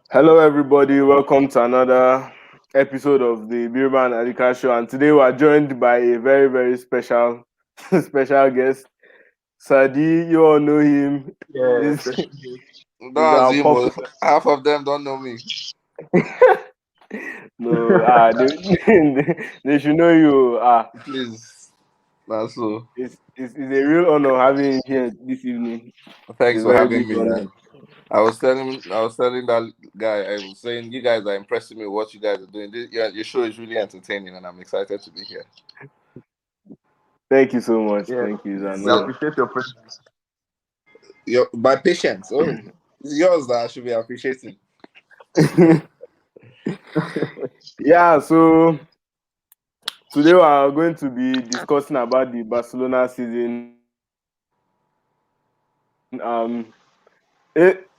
Hello, everybody. Welcome to another episode of the BBnaija Show. And today we are joined by a very, very special, special guest, Sir Dee. You all know him. Yeah, He's, especially he's Don't our assume popular. half of them don't know me. No, they should know you. Please, that's so. It's a real honor having you here this evening. It's Thanks a for very having big me, honor. man. I was telling that guy. I was saying you guys are impressing me. With what you guys are doing? Your show is really entertaining, and I'm excited to be here. Thank you so much. yeah, Thank you. It's an we So, honor. appreciate your presence. my patience. Oh, it's yours that I should be appreciating. Yeah, so today we are going to be discussing about the Barcelona season.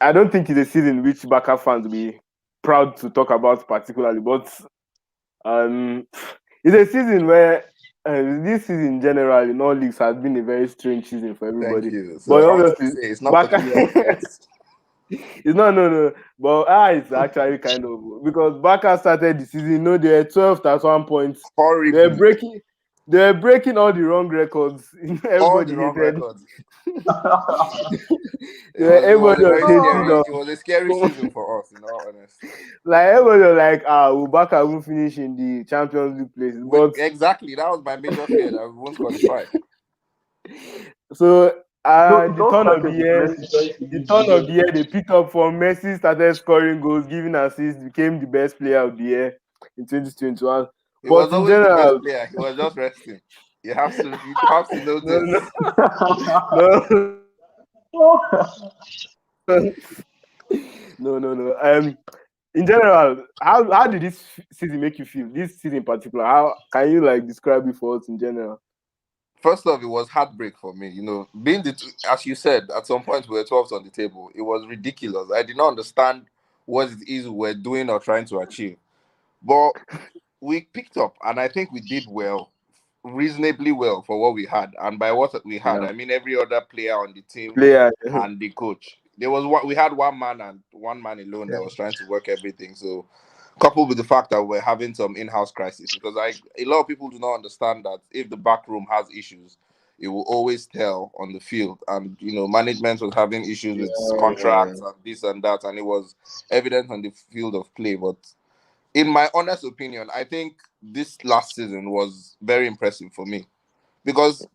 I don't think it's a season which Barca fans will be proud to talk about particularly, but um, it's a season where this season in general in all leagues has been a very strange season for Thank everybody. you. So But I wanted to obviously, say it's not Barca, peculiar to us. it's not no. But it's actually kind of because Barca started the season. They were 12th at one point. They were Horribly, breaking, they were breaking all the wrong records. all the Everybody wrong hated. records. It was Everybody a was very hating scary. on. It was a scary season for us, in all honesty. Like everybody was like, will Barca won't finish in the Champions League places? But Exactly, that was my major fear that we won't qualify. so It all started with Messi trying to the leave turn of the Juventus. year, they picked up from Messi, started scoring goals, giving assists, became the best player of the year in 2021. He was But in always the best general, player. He was just resting. You have to know no, no, this. no, no. In general, how did this season make you feel? This season in particular, how can you like describe it for us in general? First off, it was heartbreak for me. Being as you said, at some point we were 12th on the table. It was ridiculous. I did not understand what it is we were doing or trying to achieve. But we picked up, and I think we did well, reasonably well for what we had. And by what we had, Yeah, I mean every other player on the team player. and the coach. We had one man and one man alone Yeah. that was trying to work everything. So, coupled with the fact that we're having some in-house crisis, because a lot of people do not understand that if the back room has issues, it will always tell on the field. And management was having issues with Yeah, contracts and this and that, and it was evident on the field of play. But in my honest opinion, I think this last season was very impressive for me because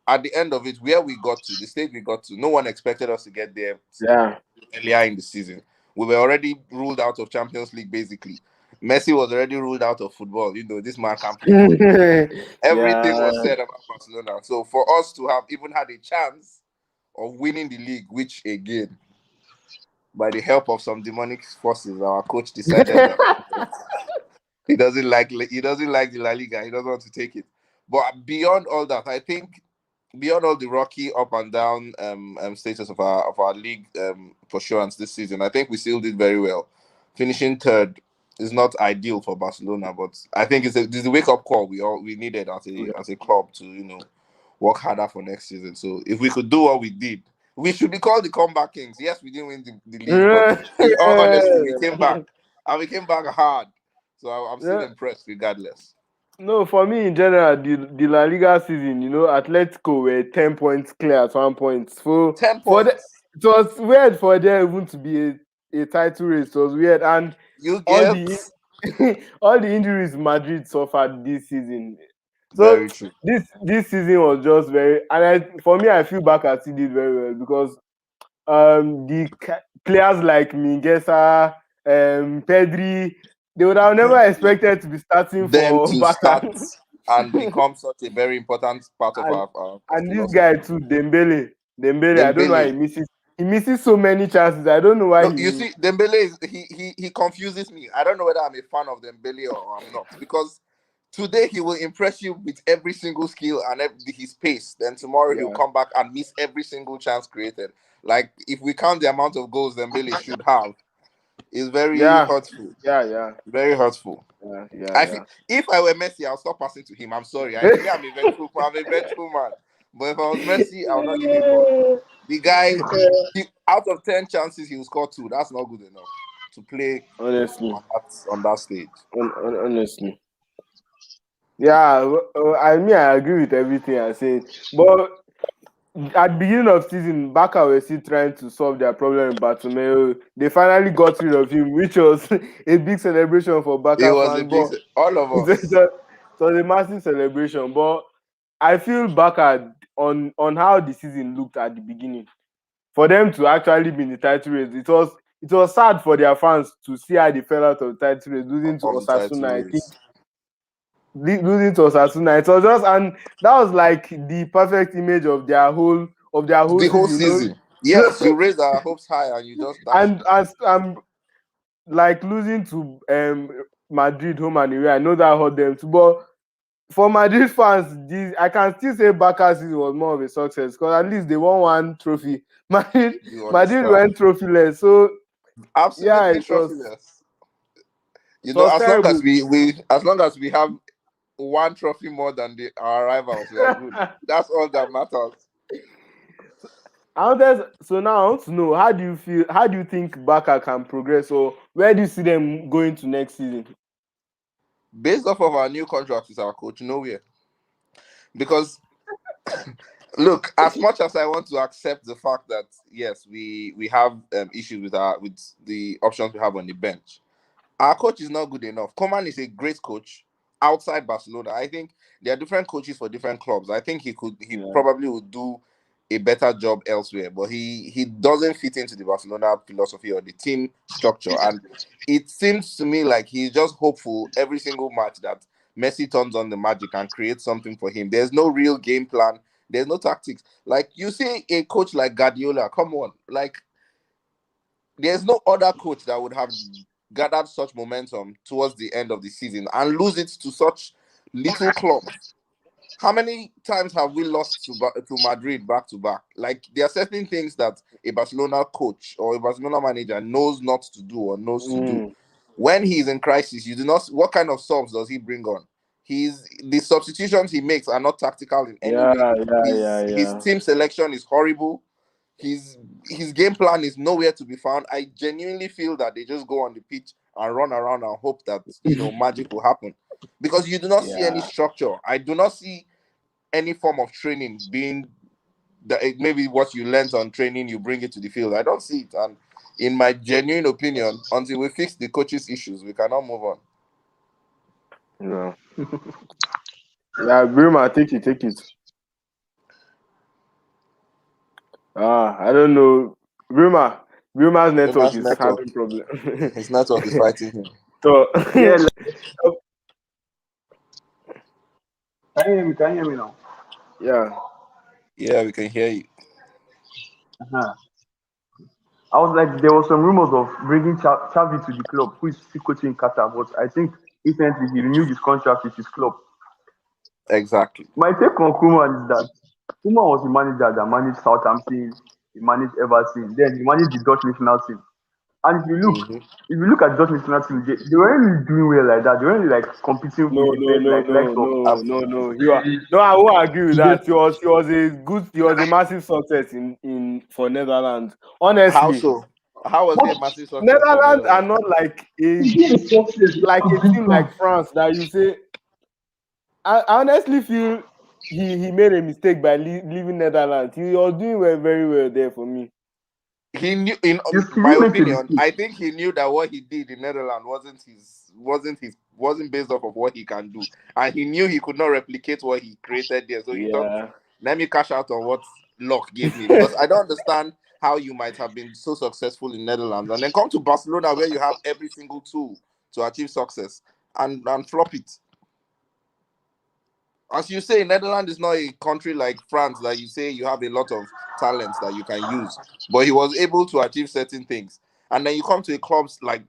at the end of it, where we got to, the stage we got to, no one expected us to get there yeah. earlier in the season. We were already ruled out of Champions League, basically. Messi was already ruled out of football. This man can't play football. Everything was Yeah, said about Barcelona. So for us to have even had a chance of winning the league, which again, by the help of some demonic forces, our coach decided that he doesn't like the La Liga. He doesn't want to take it. But beyond all that, I think beyond all the rocky up and down status of our league pursuance this season, I think we still did very well. Finishing third is not ideal for Barcelona, but I think it's a wake up call we needed as a club to work harder for next season. So if we could do what we did, we should be called the comeback kings. Yes, we didn't win the league, but in all honesty, we came back and we came back hard. So I'm still yeah. impressed regardless. No, for me in general, the La Liga season, Atletico were 10 points clear at one point. Ten For the, points. it was weird for them even to be a title race. It was weird, and You all get the all the injuries Madrid suffered this season. So very true. this season was just very, and for me, I feel back at it did very well because players like Mingueza, Pedri, they would have never expected to be starting Them for to Barca. start and become such a very important part of and our and this guy philosophy. too, Dembele, I don't know why Dembele. he misses so many chances. I don't know why No, you see, Dembele he confuses me. I don't know whether I'm a fan of Dembele or I'm not because today he will impress you with every single skill and his pace. Then tomorrow he'll yeah come back and miss every single chance created. Like if we count the amount of goals Dembele should have, it's very yeah hurtful. yeah yeah Very hurtful. I feel yeah. if I were Messi, I'll stop passing to him. I'm sorry. I'm a vengeful. I'm a vengeful man. But if I was Messi, I'll not give him ball. The guy, out of 10 chances, he'll score two. That's not good enough. to play honestly. on that stage. Honestly. Yeah, I agree with everything I said. But at the beginning of season, Barca were still trying to solve their problem in Bartomeu. They finally got rid of him, which was a big celebration for It Barca was a fans. big, But all of us. it was a massive celebration. But I feel Barca on how the season looked at the beginning. For them to actually be in the title race, it was sad for their fans to see how they fell out of the title race, losing to Of the title Osasuna. I think race. losing to Osasuna. It was just, and that was like the perfect image of their whole The whole season, season. Yes, you raised our hopes high and you just dashed and it. as like losing to Madrid home and away. I know that hurt them too, but for Madrid fans, I can still say Barca season was more of a success because at least they won one trophy. Madrid, You Madrid understand? went trophyless, so yeah, Absolutely it was trophyless. it You know, was terrible. as long as we have one trophy more than our rivals, we are good. That's all that matters. So now I want to know, how do you feel? How do you think Barca can progress, or where do you see them going to next season? Based off of our new contract with our coach, nowhere. Because look, as much as I want to accept the fact that yes, we have issues with the options we have on the bench, our coach is not good enough. Koeman is a great coach outside Barcelona. I think there are different coaches for different clubs. I think he Yeah. probably would do a better job elsewhere, but he doesn't fit into the Barcelona philosophy or the team structure. And it seems to me like he's just hopeful every single match that Messi turns on the magic and creates something for him. There's no real game plan. There's no tactics. Like you see a coach like Guardiola, come on, like there's no other coach that would have gathered such momentum towards the end of the season and lose it to such little clubs. How many times have we lost to Madrid back to back? Like there are certain things that a Barcelona coach or a Barcelona manager knows not to do or knows to do. Mm. When he's in crisis, you do not. What kind of subs does he bring on? The substitutions he makes are not tactical in any Yeah, way. yeah, yeah, His yeah. team selection is horrible. His game plan is nowhere to be found. I genuinely feel that they just go on the pitch and run around and hope that magic will happen, because you do not see any Yeah. structure. I do not see any form of training being that maybe what you learned on training you bring it to the field. I don't see it, and in my genuine opinion, until we fix the coaches' issues, we cannot move on. No. Yeah, Bruma, take it. I don't know. Bruma's network Human's is network, having problem. his network is fighting him. So Yeah, can you hear me? Can you hear me now? yeah. Yeah, we can hear you. Uh-huh. I was like, there was some rumors of bringing Xavi to the club, who is still coaching Qatar, but I think recently he renewed his contract with his club. Exactly. My take on Koeman is that Koeman was the manager that managed Southampton, he managed Everton, then he managed the Dutch national team. And Mm-hmm. if you look at Dutch national team, they weren't really doing well like that. They weren't really like competing No, with the no, best, no, like no, likes of no, no, no. No, I won't agree with that. He was a massive success in for Netherlands. How Honestly, so? How was he a But massive success for Netherlands are Netherlands? not like a he gave success like a without big team club. like France that you say. I honestly feel he made a mistake by leaving Netherlands. He was doing very well there for me. He knew, in He my didn't make a opinion, mistake. I think he knew that what he did in Netherlands wasn't based off of what he can do, and he knew he could not replicate what he created there. So he thought, Yeah. let me cash out on what luck gave me, because I don't understand how you might have been so successful in Netherlands and then come to Barcelona where you have every single tool to achieve success and flop it. As you say, Netherlands is not a country like France that you say you have a lot of talents that you can use, but he was able to achieve certain things. And then you come to a club like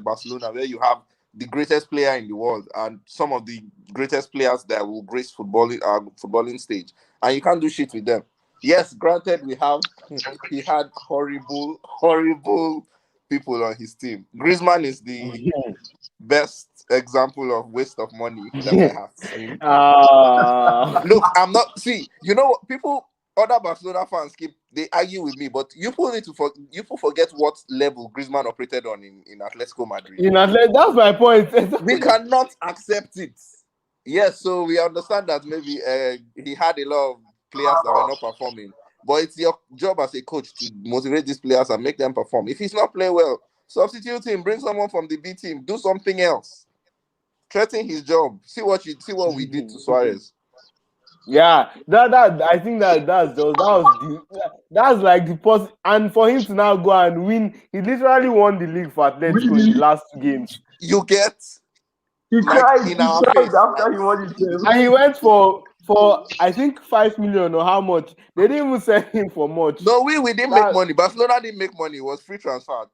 Barcelona, where you have the greatest player in the world and some of the greatest players that will grace footballing stage, and you can't do shit with them. Yes, granted, he had horrible people on his team. Griezmann is the best example of waste of money that I have seen. Ah. Look, I'm not. See, you know what? People other Barcelona fans they argue with me, but you forget what level Griezmann operated on in Atletico Madrid. That's my point. We cannot accept it. Yes, so we understand that maybe he had a lot of players that were not performing, but it's your job as a coach to motivate these players and make them perform. If he's not playing well, substitute him, bring someone from the B team, do something else. Threaten his job. See what we did to Suarez. Yeah, that I think that's like the post, and for him to now go and win, he literally won the league for Atletico in the last 2 games. You get He cried. in He our cried face, after he won his game. And he went for I think 5 million or how much. They didn't even sell him for much. No, we didn't make money. Barcelona didn't make money. It was free transfer.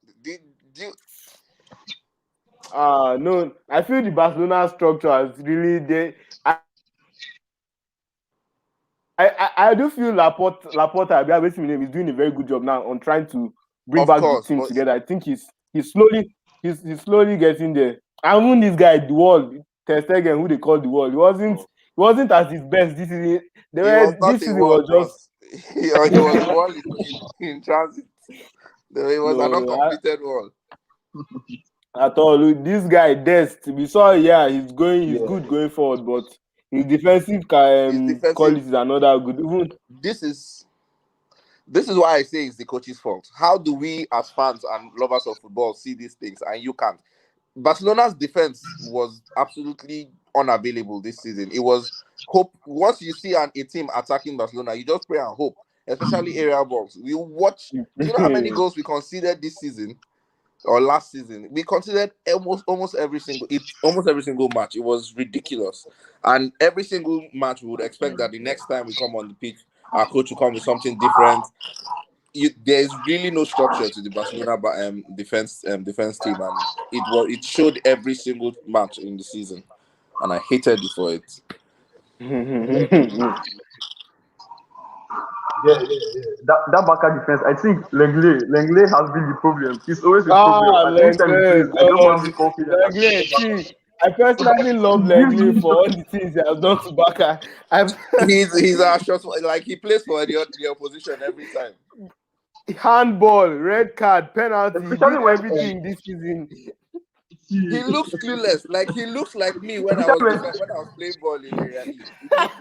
No, I feel the Barcelona structure is really I do feel Laporta is doing a very good job now on trying to bring back the team together. I think he's slowly getting there. And even this guy, the wall, Ter Stegen, who they call the wall, he wasn't at his best this season. This season was just he was the wall in transit. It was an uncompleted wall. At all. This guy Dest, we saw he's good going forward, but his defensive qualities are not that good. Even this is why I say it's the coach's fault. How do we as fans and lovers of football see these things and you can't? Barcelona's defense was absolutely unavailable this season. It was hope. Once you see a team attacking Barcelona, you just pray and hope, especially aerial balls. We watch. Do you know how many goals we conceded this season or last season? We conceded almost every single match. It was ridiculous. And every single match, we would expect that the next time we come on the pitch, our coach will come with something different. There's really no structure to the Barcelona defense team, and it showed every single match in the season, and I hated it for it. That Barca defense, I think Lenglet has been the problem. He's always a problem. Lenglet, I don't have the confidence. I personally love Lenglet for all the things he has done to Barca. He's a shot, like he plays for the opposition every time. Handball, red card, penalty, he did everything this season. He looks clueless. Like he looks like me when I was playing ball in Real. He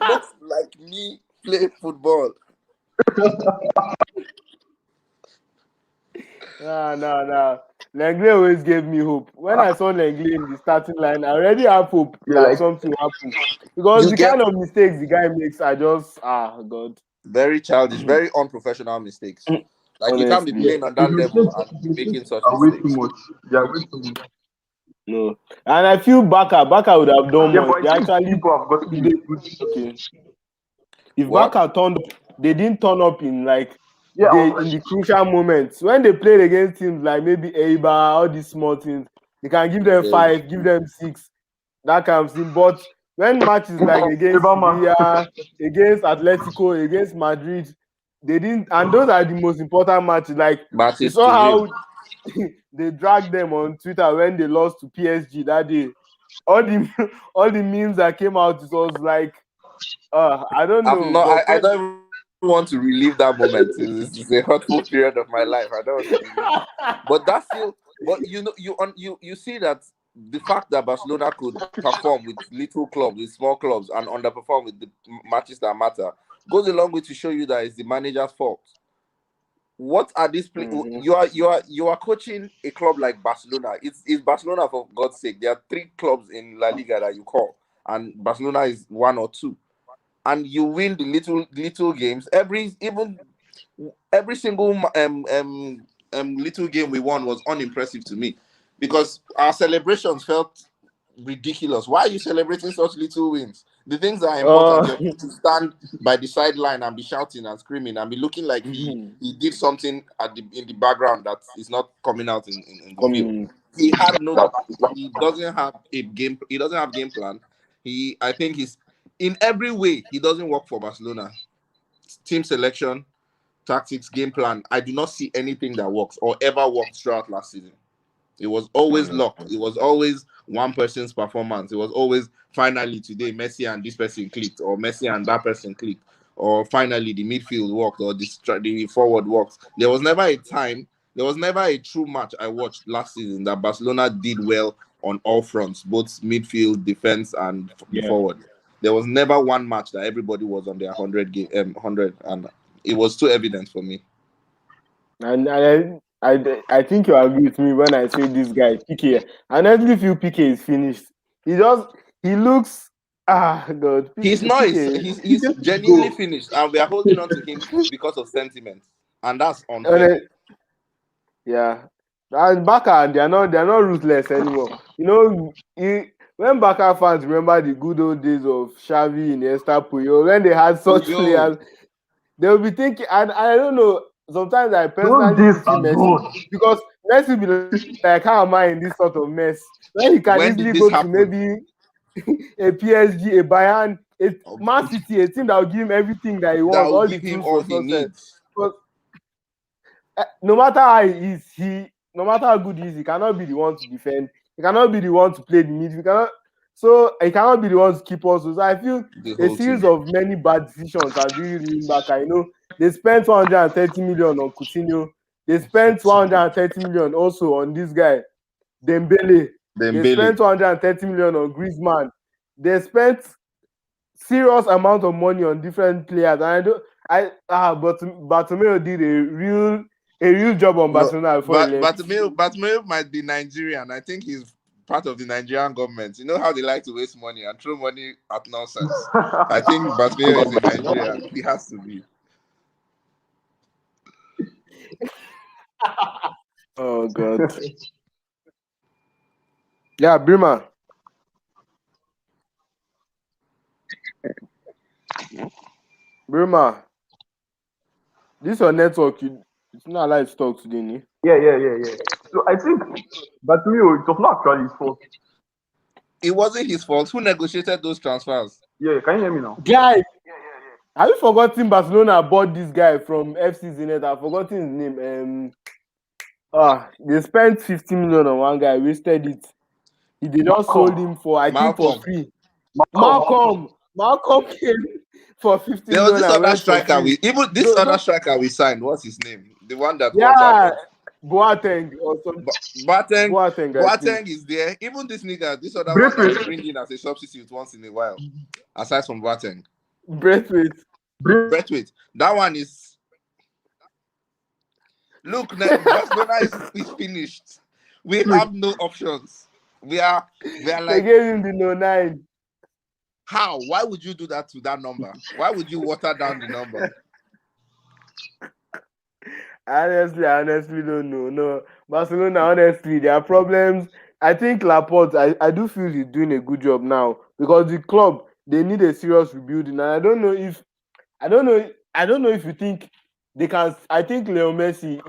looks like me playing football. Nah. Lenglet always gave me hope. When I saw Lenglet in the starting line, I already have hope that something will happen. Because the kind of mistakes the guy makes are just God. Very childish, very unprofessional mistakes. Like honestly, you can't be playing on that level and making such mistakes. No, and I feel Barca would have done more. They actually If Barca turned up, they didn't turn up in in the crucial moments when they played against teams like maybe Eibar, all these small teams. They can give them 5, give them 6, that kind of thing. But when matches like against Sevilla, against Atletico, against Madrid, they didn't, and those are the most important matches. Like you saw how they dragged them on Twitter when they lost to PSG that day. All the memes that came out, it was like, I don't know. I don't want to relive that moment. It's a hurtful period of my life. I don't want to relive it. But that's still. But you see that the fact that Barcelona could perform with little clubs, with small clubs, and underperform with the matches that matter goes a long way to show you that it's the manager's fault. What are these players? You are coaching a club like Barcelona. It's Barcelona, for God's sake. There are 3 clubs in La Liga that you call, and Barcelona is 1 or 2. And you win the little games. Every single little game we won was unimpressive to me, because our celebrations felt ridiculous. Why are you celebrating such little wins? The things that are important, you have to stand by the sideline and be shouting and screaming and be looking like he did something in the background that is not coming out in the field. He doesn't have a game. He doesn't have game plan. I think he's in every way. He doesn't work for Barcelona. Team selection, tactics, game plan. I do not see anything that works or ever worked throughout last season. It was always luck. It was always one person's performance. It was always finally today Messi and this person clicked, or Messi and that person clicked. or finally the midfield worked, or the forward worked. There was never a true match I watched last season that Barcelona did well on all fronts, both midfield, defense, and the forward. There was never one match that everybody was on their 100, and it was too evident for me. And I think you agree with me when I say this guy PK. I honestly feel PK is finished. He looks God. He's not. He's genuinely finished, and we are holding on to him because of sentiment, and that's unfair. Yeah, and Barca, they are not ruthless anymore. You know, when Barca fans remember the good old days of Xavi, Iniesta, Puyol, when they had such players, they will be thinking. And I don't know. Sometimes I personally pity Messi because Messi be like, how am I in this sort of mess? When he can easily go to maybe a PSG, a Bayern, a Man City, a team that will give him everything that he wants, all the tools for success. No matter how he is, no matter how good he is, he cannot be the one to defend. He cannot be the one to play the midfield. He cannot be the one to keep us. So I feel a series of many bad decisions have really ruined Barca. You know, they spent 130 million on Coutinho. They spent 130 million also on this guy, Dembele. They spent 130 million on Griezmann. They spent serious amount of money on different players. And but Bartomeu did a real job on Barcelona before he left. Bartomeu might be Nigerian. I think he's part of the Nigerian government. You know how they like to waste money and throw money at nonsense. I think Bartomeu is in Nigeria. He has to be. Oh God. Yeah, Brima. Brima. This your network. It's not allowed to talk today, ne? Yeah. So I think Bartomeu, it was not actually his fault. It wasn't his fault. Who negotiated those transfers? Yeah, can you hear me now? Guy, have you forgotten Barcelona bought this guy from FC Zenit? I've forgotten his name. They spent 50 million on one guy, wasted it. They just sold him for, I think, for free. Malcolm came for 50 there million. Was this other striker this other striker we signed. What's his name? The one that Boateng or something. Boateng is there. Even this nigga, this other one that we bring in as a substitute once in a while. Aside from Boateng. Braithwaite. That one is. Look, Barcelona is finished. We have no options. We are like. They gave him the no 9. How? Why would you do that to that number? Why would you water down the number? I honestly don't know. No, Barcelona, honestly, there are problems. I think Laporte, I do feel he's doing a good job now because the club, they need a serious rebuilding. And I don't know if you think they can. I think Leo Messi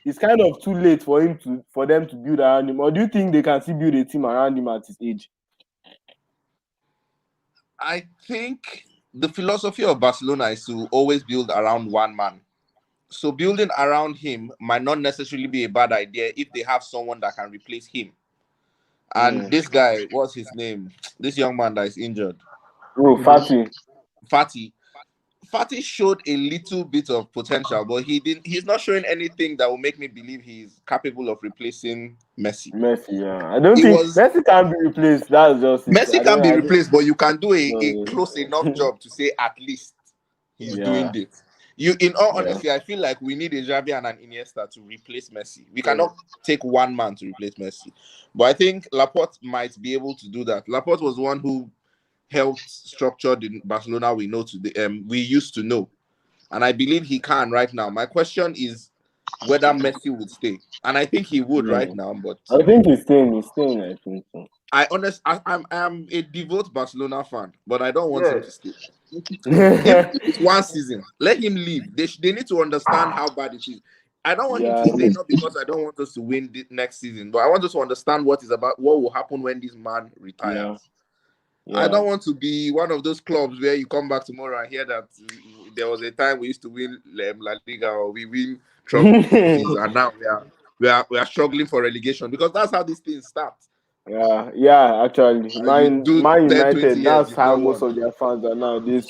is kind of too late for them to build around him. Or do you think they can still build a team around him at his age? I think the philosophy of Barcelona is to always build around one man. So building around him might not necessarily be a bad idea if they have someone that can replace him. And this guy, what's his name? This young man that is injured. Oh, Fati showed a little bit of potential, but he's not showing anything that will make me believe he's capable of replacing Messi. I don't think Messi can be replaced. That's just it. Messi can be replaced, but you can do a close enough job to say at least he's doing this. In all honesty, I feel like we need a Xavi and an Iniesta to replace Messi. We cannot take one man to replace Messi. But I think Laporte might be able to do that. Laporte was one who helped structure the Barcelona we know today. We used to know, and I believe he can right now. My question is whether Messi would stay, and I think he would right now. But I think he's staying. I think so. I'm a devout Barcelona fan, but I don't want him to stay. It's one season. Let him leave. They need to understand how bad it is. I don't want him to stay, not because I don't want us to win the next season, but I want us to understand what will happen when this man retires. I don't want to be one of those clubs where you come back tomorrow and hear that there was a time we used to win La Liga or we win trophies and now we are struggling for relegation, because that's how these things start. Actually, Man United, that's how most of their fans are nowadays.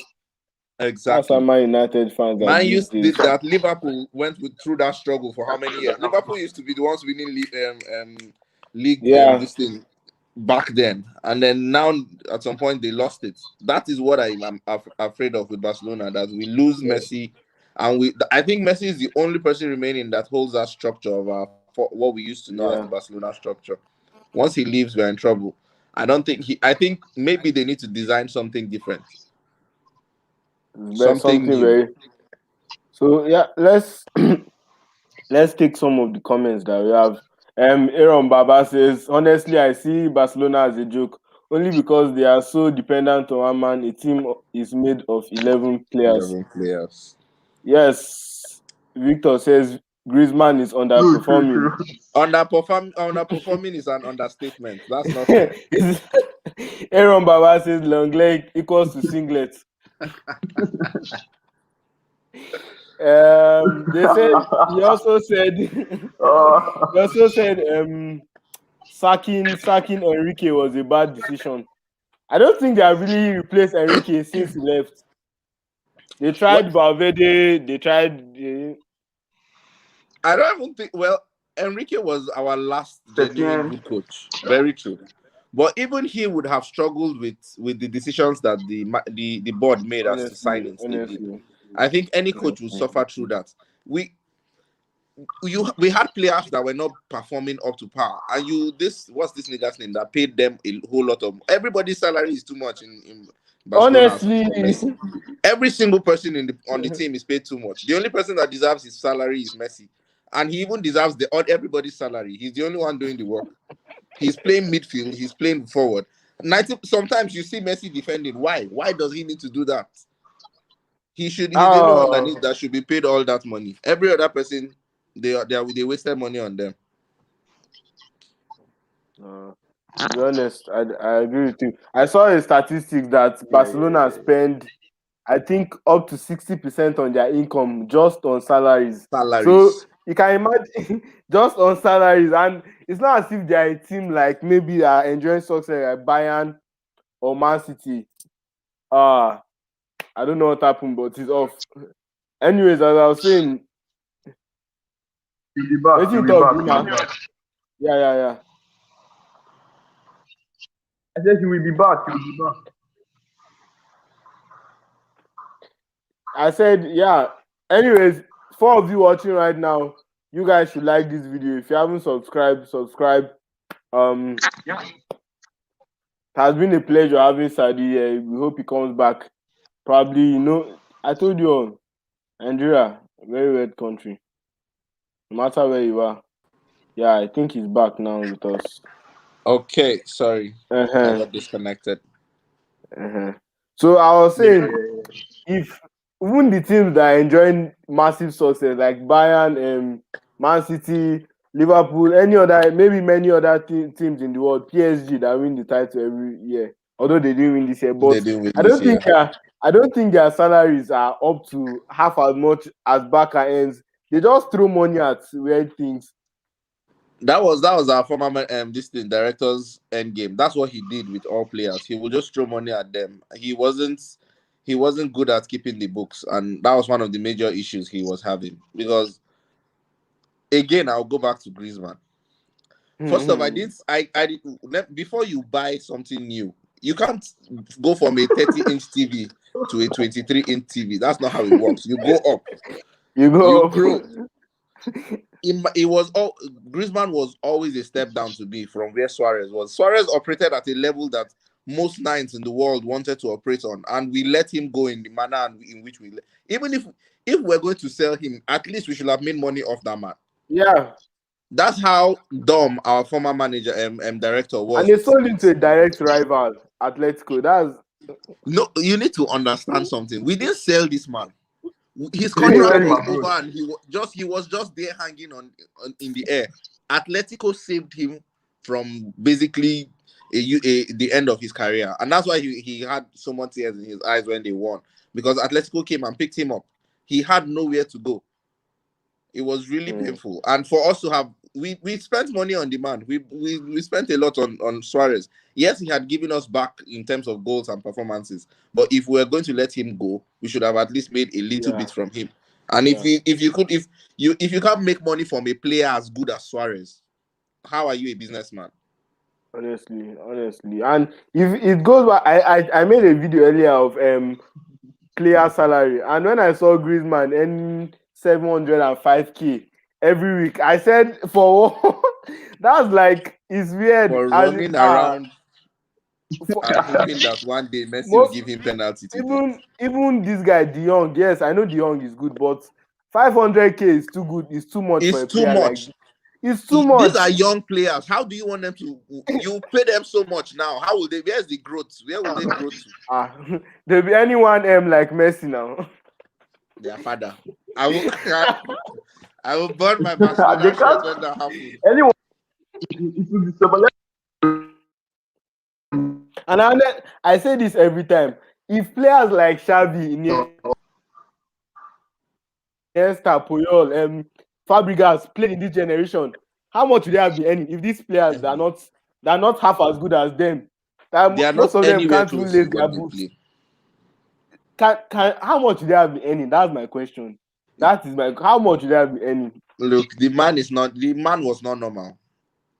That's how Exactly. Man United fans are Man these used days. did that. Liverpool went through that struggle for how many years? Liverpool used to be the ones winning league Yeah, this thing back then, and then now at some point they lost it. That is what I'm afraid of with Barcelona, that we lose Messi, and I think Messi is the only person remaining that holds that structure of what we used to know as the yeah. Barcelona structure. Once he leaves, we're in trouble. I think maybe they need to design something different, There's something something new. very. So yeah, let's take some of the comments that we have. Aaron Baba says, honestly, I see Barcelona as a joke, only because they are so dependent on one man. A team is made of 11 players. 11 players. Yes. Victor says Griezmann is underperforming. True. Underperforming is an understatement. That's not true. Aaron Baba says long leg equals to singlet. They said he also said he also said sacking Enrique was a bad decision. I don't think they have really replaced Enrique since he left. They Well, tried Valverde. They tried. I don't even think. Well, Enrique was our last genuine Setien. good coach. Very true. But even he would have struggled with the decisions that the board made as to Honestly, signings they did. honestly, I think any coach will suffer through that. We had players that were not performing up to par, and what's this nigga's name that paid them a whole lot of everybody's salary is too much in Barcelona honestly. for Messi. Every single person on the team is paid too much. The only person that deserves his salary is Messi, and he even deserves everybody's salary. He's the only one doing the work. He's playing midfield. He's playing forward. Sometimes you see Messi defending. Why? Why does he need to do that? He's the only one Oh, that should be paid all that money. Every other person, they wasted money on them. to be honest, I agree with you. I saw a statistic that Barcelona spend, I think, up to 60% on their income just on salaries. So Salaries. you can imagine just on salaries, and it's not as if they are a team like maybe they are enjoying success like Bayern or Man City. I don't know what happened, but it's off. Anyways, as I was saying, He'll be back. what He'll you be talk, back. He'll be Bruna? back. Yeah. I said he will be back. He will be back. I said, yeah. Anyways, four of you watching right now, you guys should like this video. If you haven't subscribed, subscribe. It has been a pleasure having Sir Dee here. We hope he comes back. Probably, I told you all, Nigeria, very weird country. No matter where you are. Yeah, I think he's back now with us. Okay, sorry, I Uh-huh. got disconnected. So I was saying, Yeah. if even the teams that are enjoying massive success like Bayern, Man City, Liverpool, maybe many other teams in the world, PSG that win the title every year, although they didn't win this year, They but didn't win I this don't year. think I don't think their salaries are up to half as much as Barca ends. They just throw money at weird things. That was our former director's end game. That's what he did with all players. He would just throw money at them. He wasn't good at keeping the books, and that was one of the major issues he was having. Because again, I'll go back to Griezmann. First off, before you buy something new, you can't go from a 30-inch TV to a 23-inch TV. That's not how it works. You go up, You you go grow. Griezmann was always a step down to me from where Suarez was. Suarez operated at a level that most nines in the world wanted to operate on, and we let him go in the manner in which even if we're going to sell him, at least we should have made money off that man. Yeah. That's how dumb our former manager director was. And they sold him to a direct rival, Atletico. No, you need to understand something. We didn't sell this man. His They didn't contract sell him was abroad. over, and he was just there hanging on in the air. Atletico saved him from basically the end of his career, and that's why he had so much tears in his eyes when they won, because Atletico came and picked him up. He had nowhere to go. It was really painful, and for us to have we spent money on demand. We spent a lot on Suarez. Yes, he had given us back in terms of goals and performances. But if we were going to let him go, we should have at least made a little Yeah. bit from him. And Yeah. if you can't make money from a player as good as Suarez, how are you a businessman? Honestly. And if it goes back, I made a video earlier of player salary, and when I saw Griezmann earning 705K every week, I said for what? That's like it's weird. For As in, running around for, and hoping that one day Messi will most give him penalty to beat. even this guy De Jong, yes, I know De Jong is good, but 500K is too good. It's too much for It's a too player like much. this. It's too These much. are young players. How do you want them to? You pay them so much now. How will they? Where's the growth? Where will they grow to? There'll be anyone like Messi now. Their father. I will. I will burn my They Barcelona shirt can't. when that happens. Anyone. It will be And I say this every time. If players like Xavi, Iniesta, Puyol, Fabregas played in this generation, how much would they have been earning if these players are not half as good as them? They are Most not of them anywhere can't even close to lace their what they boots. play. How much would they have been earning? That's my question. How much would they have been earning? Look, the man was not normal.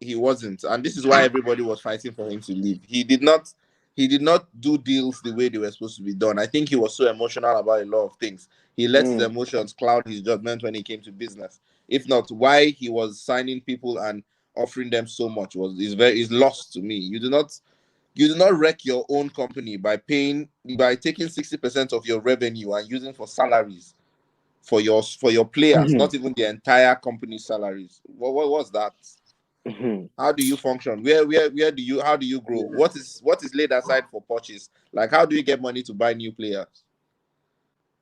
He wasn't, and this is why everybody was fighting for him to leave. He did not do deals the way they were supposed to be done. I think he was so emotional about a lot of things. He let his emotions cloud his judgment when it came to business. If not, why he was signing people and offering them so much is lost to me. You do not wreck your own company by taking 60% of your revenue and using for salaries for your players, not even the entire company's salaries. What was that? How do you function? Where do you how do you grow? What is laid aside for purchase? Like, how do you get money to buy new players?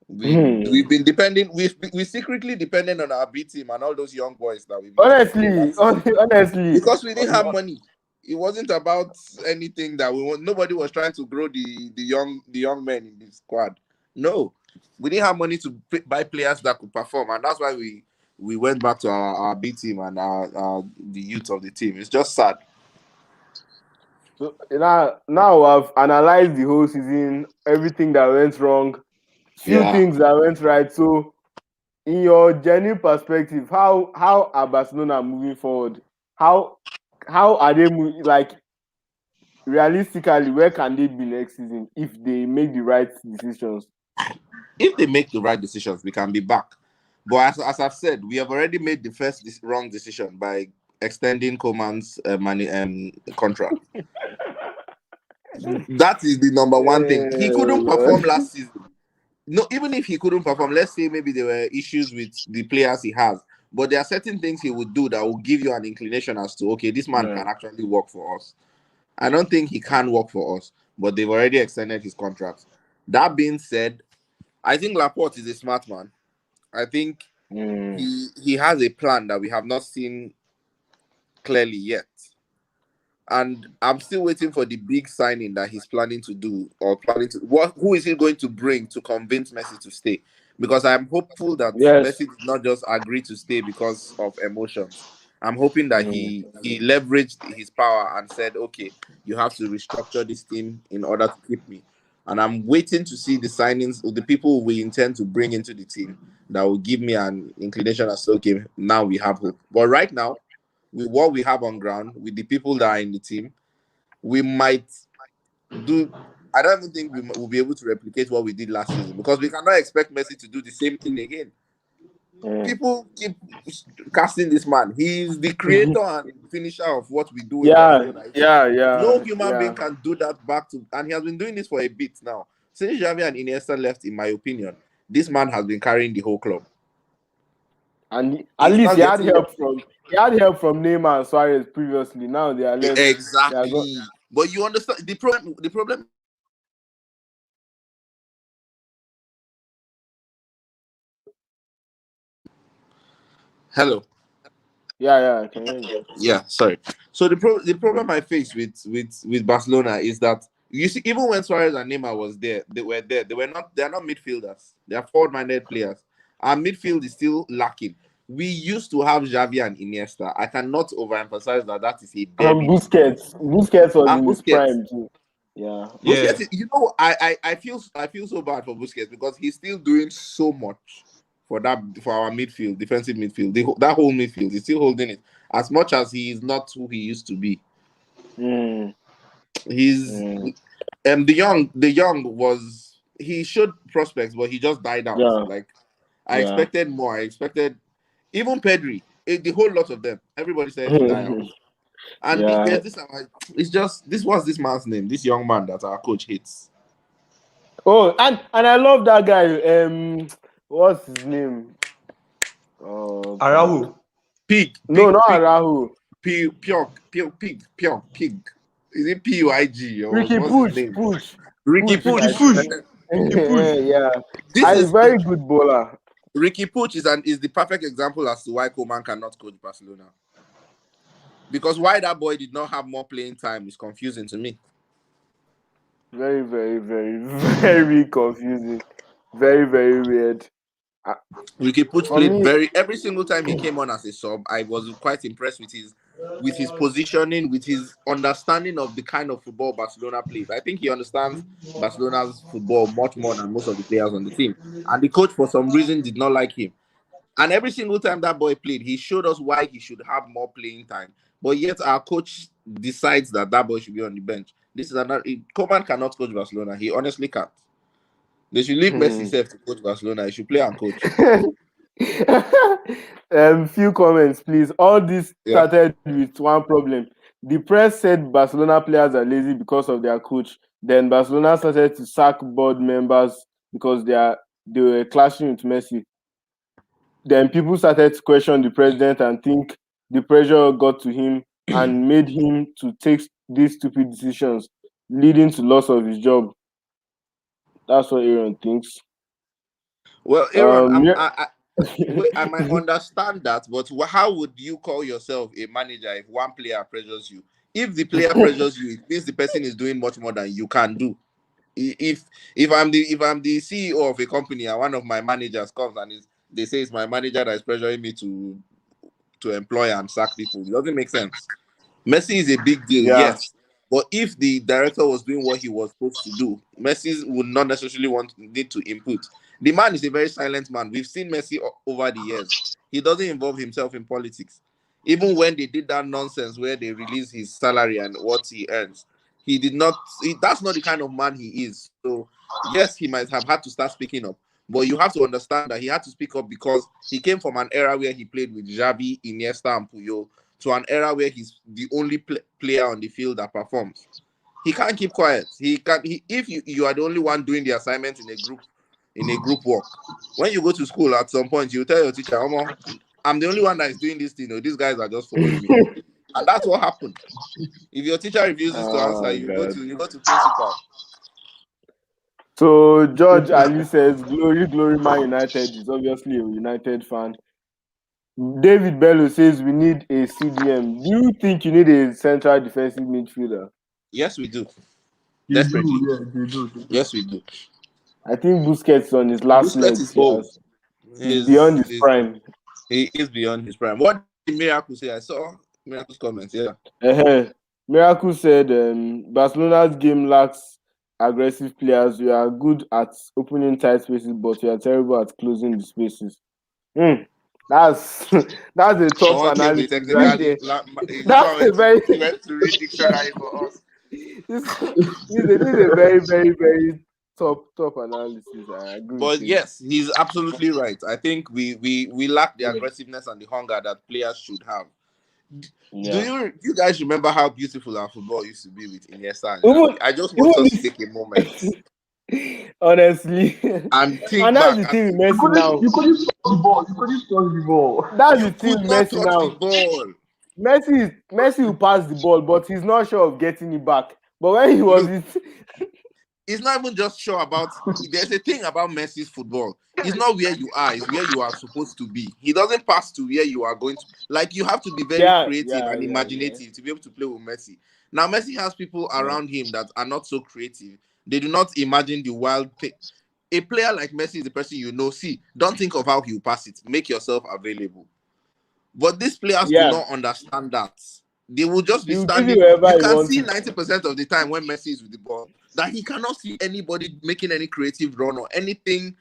We've been depending. We secretly dependent on our B team and all those young boys that we managed to play last season Honestly, because we didn't have money. It wasn't about anything that we want. Nobody was trying to grow the young men in the squad. No, we didn't have money to buy players that could perform, and that's why we went back to our B team and the youth of the team. It's just sad. so now I've analyzed the whole season, everything that went wrong, few Yeah. things that went right. So, in your genuine perspective, how are Barcelona moving forward? How are they moving? Like realistically, where can they be next season if they make the right decisions? If they make the right decisions, we can be back. But as I've said, we have already made the first wrong decision by extending Coman's money contract. That is the number one thing. He couldn't perform Lord. last season. No, even if he couldn't perform, let's say maybe there were issues with the players he has, but there are certain things he would do that will give you an inclination as to, okay, this man Yeah. can actually work for us. I don't think he can work for us, but they've already extended his contract. That being said, I think Laporte is a smart man. I think he has a plan that we have not seen clearly yet. And I'm still waiting for the big signing that he's planning to do or who is he going to bring to convince Messi to stay? Because I'm hopeful that Yes. Messi did not just agree to stay because of emotions. I'm hoping that he leveraged his power and said, okay, you have to restructure this team in order to keep me. And I'm waiting to see the signings of the people we intend to bring into the team that will give me an inclination as to, okay, now we have hope. But right now, with what we have on ground, with the people that are in the team, we might do. I don't even think we will be able to replicate what we did last season because we cannot expect Messi to do the same thing again. People keep casting this man. He's the creator and finisher of what we do in Barcelona. No human being can do that back to, and he has been doing this for a bit now. Since Xavi and Iniesta left, in my opinion, this man has been carrying the whole club. And at least he had help from Neymar and Suarez previously. Now they are left. Exactly. But you understand the problem. The problem. Hello. Yeah, I can hear you. Yeah, sorry. So the problem I face with Barcelona is that you see, even when Suarez and Neymar was there, they were there. They are not midfielders. They are forward-minded players. Our midfield is still lacking. we used to have Xavi and Iniesta. I cannot overemphasize that is a bare And minimum. Busquets was And in his Busquets. prime too. Yeah. Busquets, I feel so bad for Busquets because he's still doing so much for our midfield, defensive midfield. That whole midfield, he's still holding it. As much as he is not who he used to be. He's the young was he showed prospects, but he just died out. Yeah. Like I expected more. I expected even Pedri, the whole lot of them. Everybody said to die out. And there's this. It's just this was this man's name. This young man that our coach hates. Oh, and I love that guy. What's his name? Araujo. Pig. No, not Araujo. Pig. Is it Pig or Ricky what's his name? Puch. Ricky Puch. Yeah. He's a very good bowler. Ricky Puch is the perfect example as to why Koeman cannot coach Barcelona. Because why that boy did not have more playing time is confusing to me. Very, very, very, very confusing. Very, very weird. Ricky Puch played every single time he came on as a sub. I was quite impressed with his positioning, with his understanding of the kind of football Barcelona plays. I think he understands Barcelona's football much more than most of the players on the team. And the coach, for some reason, did not like him. And every single time that boy played, he showed us why he should have more playing time. But yet our coach decides that boy should be on the bench. This is Koeman cannot coach Barcelona. He honestly can't. They should leave Messi safe to coach Barcelona. He should play and coach. Few comments, please. All this started with one problem. The press said Barcelona players are lazy because of their coach. Then Barcelona started to sack board members because they were clashing with Messi. Then people started to question the president and think the pressure got to him and made him to take these stupid decisions, leading to loss of his job. That's what Aaron thinks. Well, Aaron, I might understand that, but how would you call yourself a manager if one player pressures you? If the player pressures you, it means the person is doing much more than you can do. If I'm the CEO of a company and one of my managers comes and they say it's my manager that is pressuring me to employ and sack people, it doesn't make sense. Messi is a big deal, yes. But if the director was doing what he was supposed to do, Messi would not necessarily need to input. The man is a very silent man. We've seen Messi over the years. He doesn't involve himself in politics. Even when they did that nonsense where they released his salary and what he earns, he did not. That's not the kind of man he is. So yes, he might have had to start speaking up. But you have to understand that he had to speak up because he came from an era where he played with Xavi, Iniesta, and Puyol, to an era where he's the only player on the field that performs. He can't keep quiet. If you are the only one doing the assignment in a group work, when you go to school at some point, you tell your teacher, I'm the only one that is doing this thing. These guys are just following me. And that's what happened. If your teacher refuses to answer, you go to principal. So George Ali says, glory, Man United. Is obviously a United fan. David Bello says we need a CDM. Do you think you need a central defensive midfielder? Yes, we do. Desperately. Yes, we do. I think Busquets on his last legs. He's beyond his prime. He is beyond his prime. What did Miracle say? I saw Miracle's comments, yeah. Miracle said Barcelona's game lacks aggressive players. You are good at opening tight spaces, but you are terrible at closing the spaces. That's a tough analysis right there. That's a very to read dictionary for us. This is a very, very, very top analysis. I agree. But yes, he's absolutely right. I think we lack the aggressiveness and the hunger that players should have. Yeah. Do you guys remember how beautiful our football used to be with Iniesta? I just want us to take a moment. Honestly. And think and that's the thing with Messi now. You couldn't touch the ball. That's the thing with Messi now. Messi will pass the ball, but he's not sure of getting it back. But when he was it's not even just sure about. There's a thing about Messi's football. It's not where you are; it's where you are supposed to be. He doesn't pass to where you are going to. Like you have to be very creative and imaginative to be able to play with Messi. Now Messi has people around him that are not so creative. They do not imagine the wild thing. A player like Messi is the person you know. See, don't think of how he'll pass it. Make yourself available. But these players do Yeah, not understand that. They will just be he will give you standing. wherever You he can wants see to. 90% of the time when Messi is with the ball that he cannot see anybody making any creative run or anything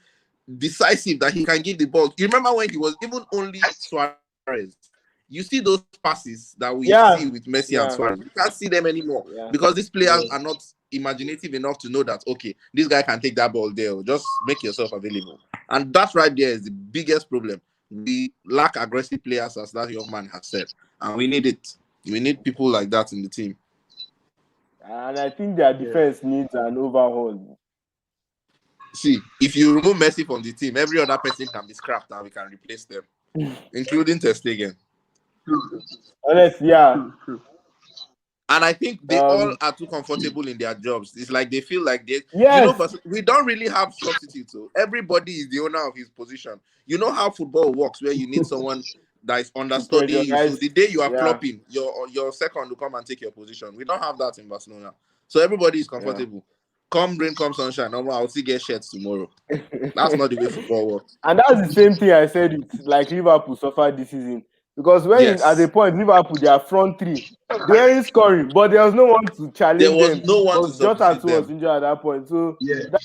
decisive that he can give the ball. You remember when he was even only Suarez? You see those passes that we see with Yeah, Messi and yeah, Suarez. You can't see them anymore yeah, because these players yeah. are not imaginative enough to know that okay, this guy can take that ball there. Just make yourself available, and that right there is the biggest problem. We lack aggressive players, as that young man has said, and we need it. We need people like that in the team. And I think their Yeah. defense needs an overhaul. See, if you remove Messi from the team, every other person can be scrapped and we can replace them, including Ter Stegen. True. Honestly, yeah. True. And I think they all Um, are too comfortable in their jobs. It's like they feel like yes, but we don't really have substitutes. So everybody is the owner of his position. You know how football works, where you need someone that is to understudying you. So pressurize. the day you are Yeah, flopping, your second will come and take your position. We don't have that in Barcelona. So everybody is yeah. comfortable. Come rain, come sunshine. I'll still get shirts tomorrow. That's not the way football works. And that's the same thing I said with like Liverpool suffered this season. Because at a Yes. point, Liverpool, their front three, they weren't scoring, but there was no one to There challenge was them. no one to Because Jota substitute too was them. injured at that point. So Yeah.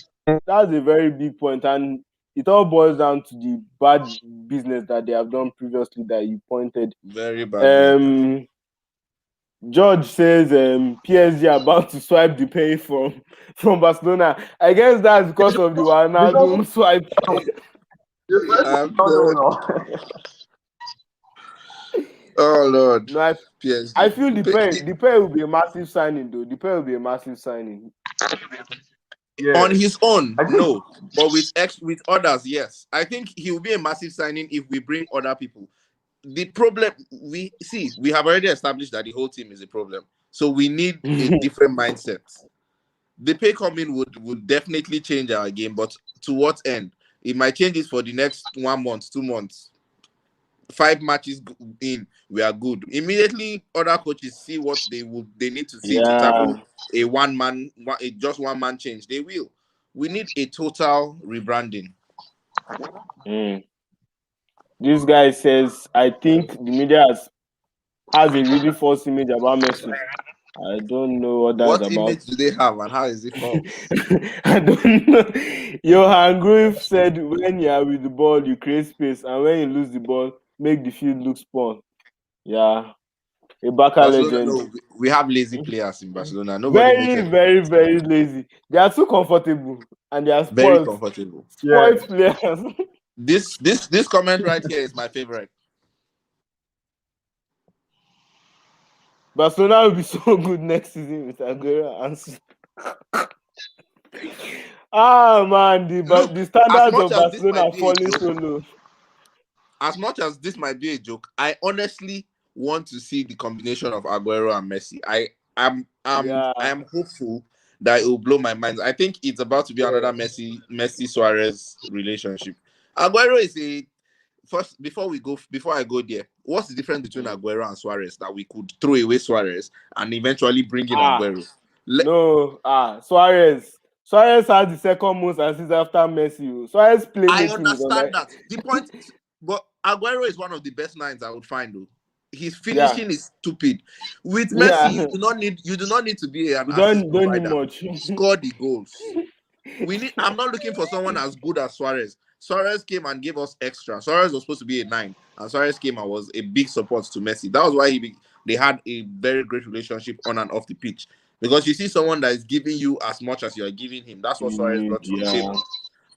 that's a very big point. And it all boils down to the bad business that they have done previously that you pointed. Very bad business. Um George says PSG are about to swipe the pay from Barcelona. I guess that's because of the Ronaldo Because swipe. the first I'm no, dead. no. Oh Lord. No, I PSG. feel the pair will be a massive signing though. The pair will be a massive signing. Yeah. On his own, I think no. But with others, yes. I think he will be a massive signing if we bring other people. The problem we have already established that the whole team is a problem. So we need a different mindset. The pay coming would definitely change our game, but to what end? It might change it for the next 1 month, 2 months. 5 matches in, we are good. Immediately, other coaches see what they need to see to tackle Yeah. a just one man change. They will. We need a total rebranding. Mm. This guy says, I think the media has a really false image about Messi. I don't know what that's What about. image do they have, and how is it false? I don't know. Johan Cruyff said, when you are with the ball, you create space, and when you lose the ball, make the field look small. Yeah, a Barca Barcelona, legend. no, we have lazy players in Barcelona. Nobody makes Very, any very, very lazy. They are too comfortable and they are very spoiled. comfortable. yeah. Spoiled players. This comment right here is my favorite. Barcelona will be so good next season with Aguero and man, Look, the as standards much of as this Barcelona might are be a falling so joke, low. I honestly want to see the combination of Aguero and Messi. I Yeah. am hopeful that it will blow my mind. I think it's about to be Yeah. another Messi Suarez relationship. Aguero is a first before I go there. What's the difference between Mm. Aguero and Suarez that we could throw away Suarez and eventually bring in Ah, Aguero? no. Suarez. Suarez has the second most assists after Messi. Suarez I playmaking is on understand that. that. The point, but Aguero is one of the best nines I would find though. His Yeah. finishing is stupid. With Messi, Yeah. you do not need to be an You assist don't need provider. much. Score the goals. I'm not looking for someone as good as Suarez. Suarez came and gave us extra. Suarez was supposed to be a 9, and Suarez came and was a big support to Messi. That was why they had a very great relationship on and off the pitch. Because you see someone that is giving you as much as you are giving him. That's what You Suarez need, brought to the yeah. table.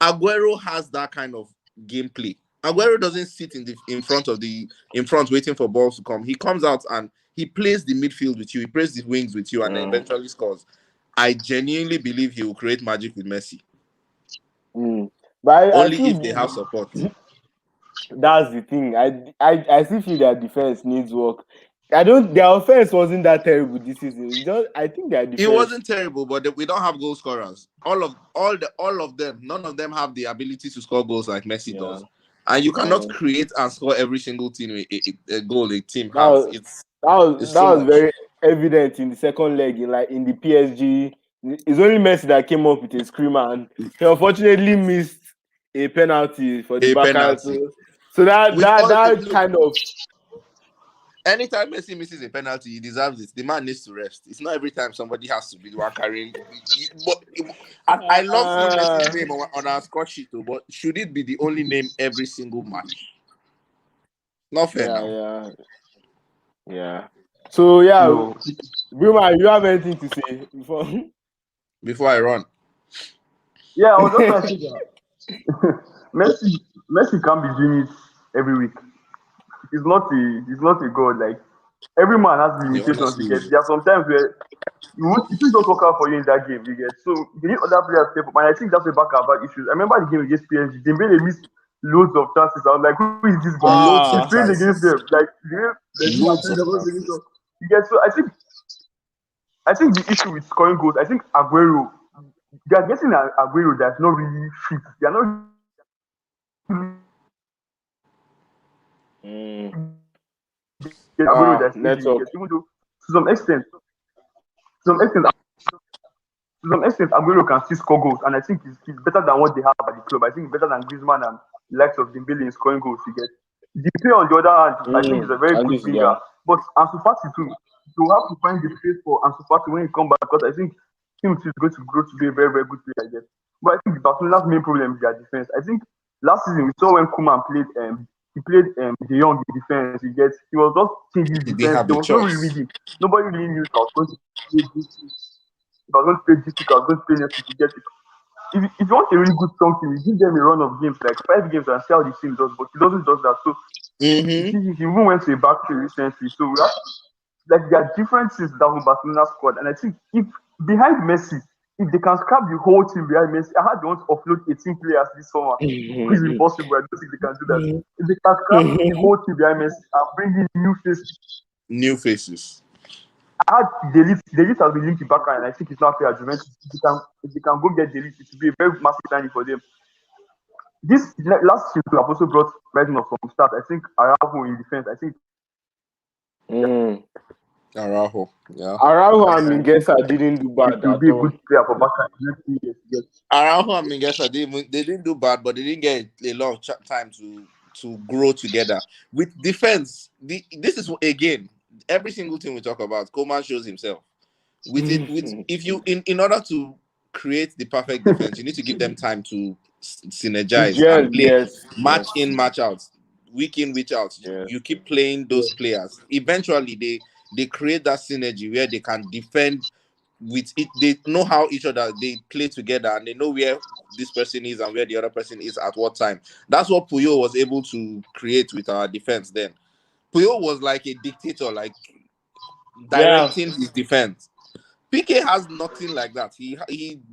Aguero has that kind of gameplay. Aguero doesn't sit in front waiting for balls to come. He comes out and he plays the midfield with you. He plays the wings with you, and then eventually scores. I genuinely believe he will create magic with Messi. But I Only feel if they have support. that's the thing. I still feel their defense needs work. Their offense wasn't that terrible this season. I think their It defense. wasn't terrible, but we don't have goal scorers. All of them, none of them have the ability to score goals like Messi Yeah. does. And you cannot Um, create and score every single team a goal a team that has. was It's that too was much. very evident in the second leg in the PSG. It's only Messi that came up with a screamer, and he unfortunately missed a penalty for the A Barca. penalty. So that With that all that look, kind of Anytime Messi misses a penalty, he deserves it. The man needs to rest. It's not every time somebody has to be the one carrying. But I love seeing Messi's name on our score sheet, too, but should it be the only name every single match? Not fair now. Yeah. So yeah, No. Bruma, you have anything to say before? Before I run, Yeah, I was just trying to say that Messi can't be doing it every week. He's not a god. Like every man has you limitations. You honestly, get there are some times where it will just work out for you in that game. You get so you need other players step up, and I think that's where Barca have had issues. I remember the game against PSG. Dembele missed loads of chances. I was like, who is this guy? loads He's of Ah, playing against chances, them. Like the game are loads playing of against them. chances. You get so I think the issue with scoring goals. I think Aguero. They are getting an Aguero that's not really fit. They are not really mm, getting Aguero that's easy. You network. get even though to some extent, Aguero can still score goals, and I think he's better than what they have at the club. I think he's better than Griezmann and the likes of Dembele in scoring goals. You get Depay on the other hand, I think he's a very And good this winger, guy. but Ansu Fati too. You have to find the place for Ansu Fati when he comes back because I think him too is going to grow to be a very very good player. I guess, but I think Barcelona's main problem is their defense. I think last season we saw when Koeman played, he played De Jong in defense. You get he was just changing his They defense. have There a was no really choice. reading. Nobody really knew if I was going to play this if I was going to play this week, I was going to play next week. You get it. If you want a really good strong team, you give them a run of games, like 5 games, and see how the team does. But he doesn't do that. So Mm-hmm. he even went to a back to recently. So we have, like there are differences that with Barcelona squad, and I think if behind Messi, if they can scrap the whole team behind Messi, I had they want to offload 18 players this summer, which is impossible. I don't think they can do that. If they can scrap the whole team behind Messi and bring in new faces, New faces. I had Delete has been linked to Barca, and I think it's not fair at Juventus. If they can go get Delete, it will be a very massive signing for them. This last season, have also brought rising up from start. I think Araujo in defense. I think Araujo, yeah. Araujo and Mingueza didn't do it bad will at be a all. good player for Barca in the next 2 years. Yes. Araujo and Mingueza, they didn't do bad, but they didn't get a lot of time to grow together. With defense, this is again every single thing we talk about. Coman shows himself. With if you in order to create the perfect defense, you need to give them time to To synergize gel, and play yes, match in, match out, week in, week out. yes. You keep playing those players. Eventually, they create that synergy where they can defend with it. They know how each other they play together, and they know where this person is and where the other person is at what time. That's what Puyol was able to create with our defense then. Puyol was like a dictator, like Yeah, directing his defense. PK has nothing like that. He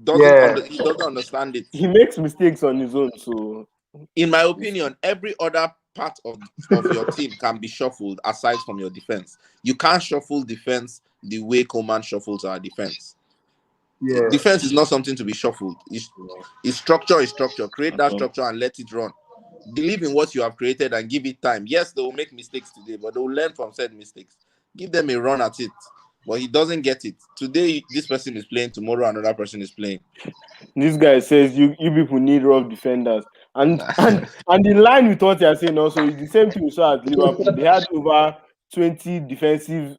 doesn't Yeah. he doesn't understand it. he makes mistakes on his own, so In my opinion, every other part of your team can be shuffled aside from your defense. You can't shuffle defense the way Coman shuffles our defense. Yeah. Defense is not something to be shuffled. It's structure is structure. Create that okay. structure and let it run. Believe in what you have created and give it time. Yes, they will make mistakes today, but they will learn from said mistakes. Give them a run at it. But he doesn't get it. Today, this person is playing. Tomorrow, another person is playing. This guy says you people need rough defenders, and Nah. and in line with what you're saying also is the same thing we saw at Liverpool. They had over 20 defensive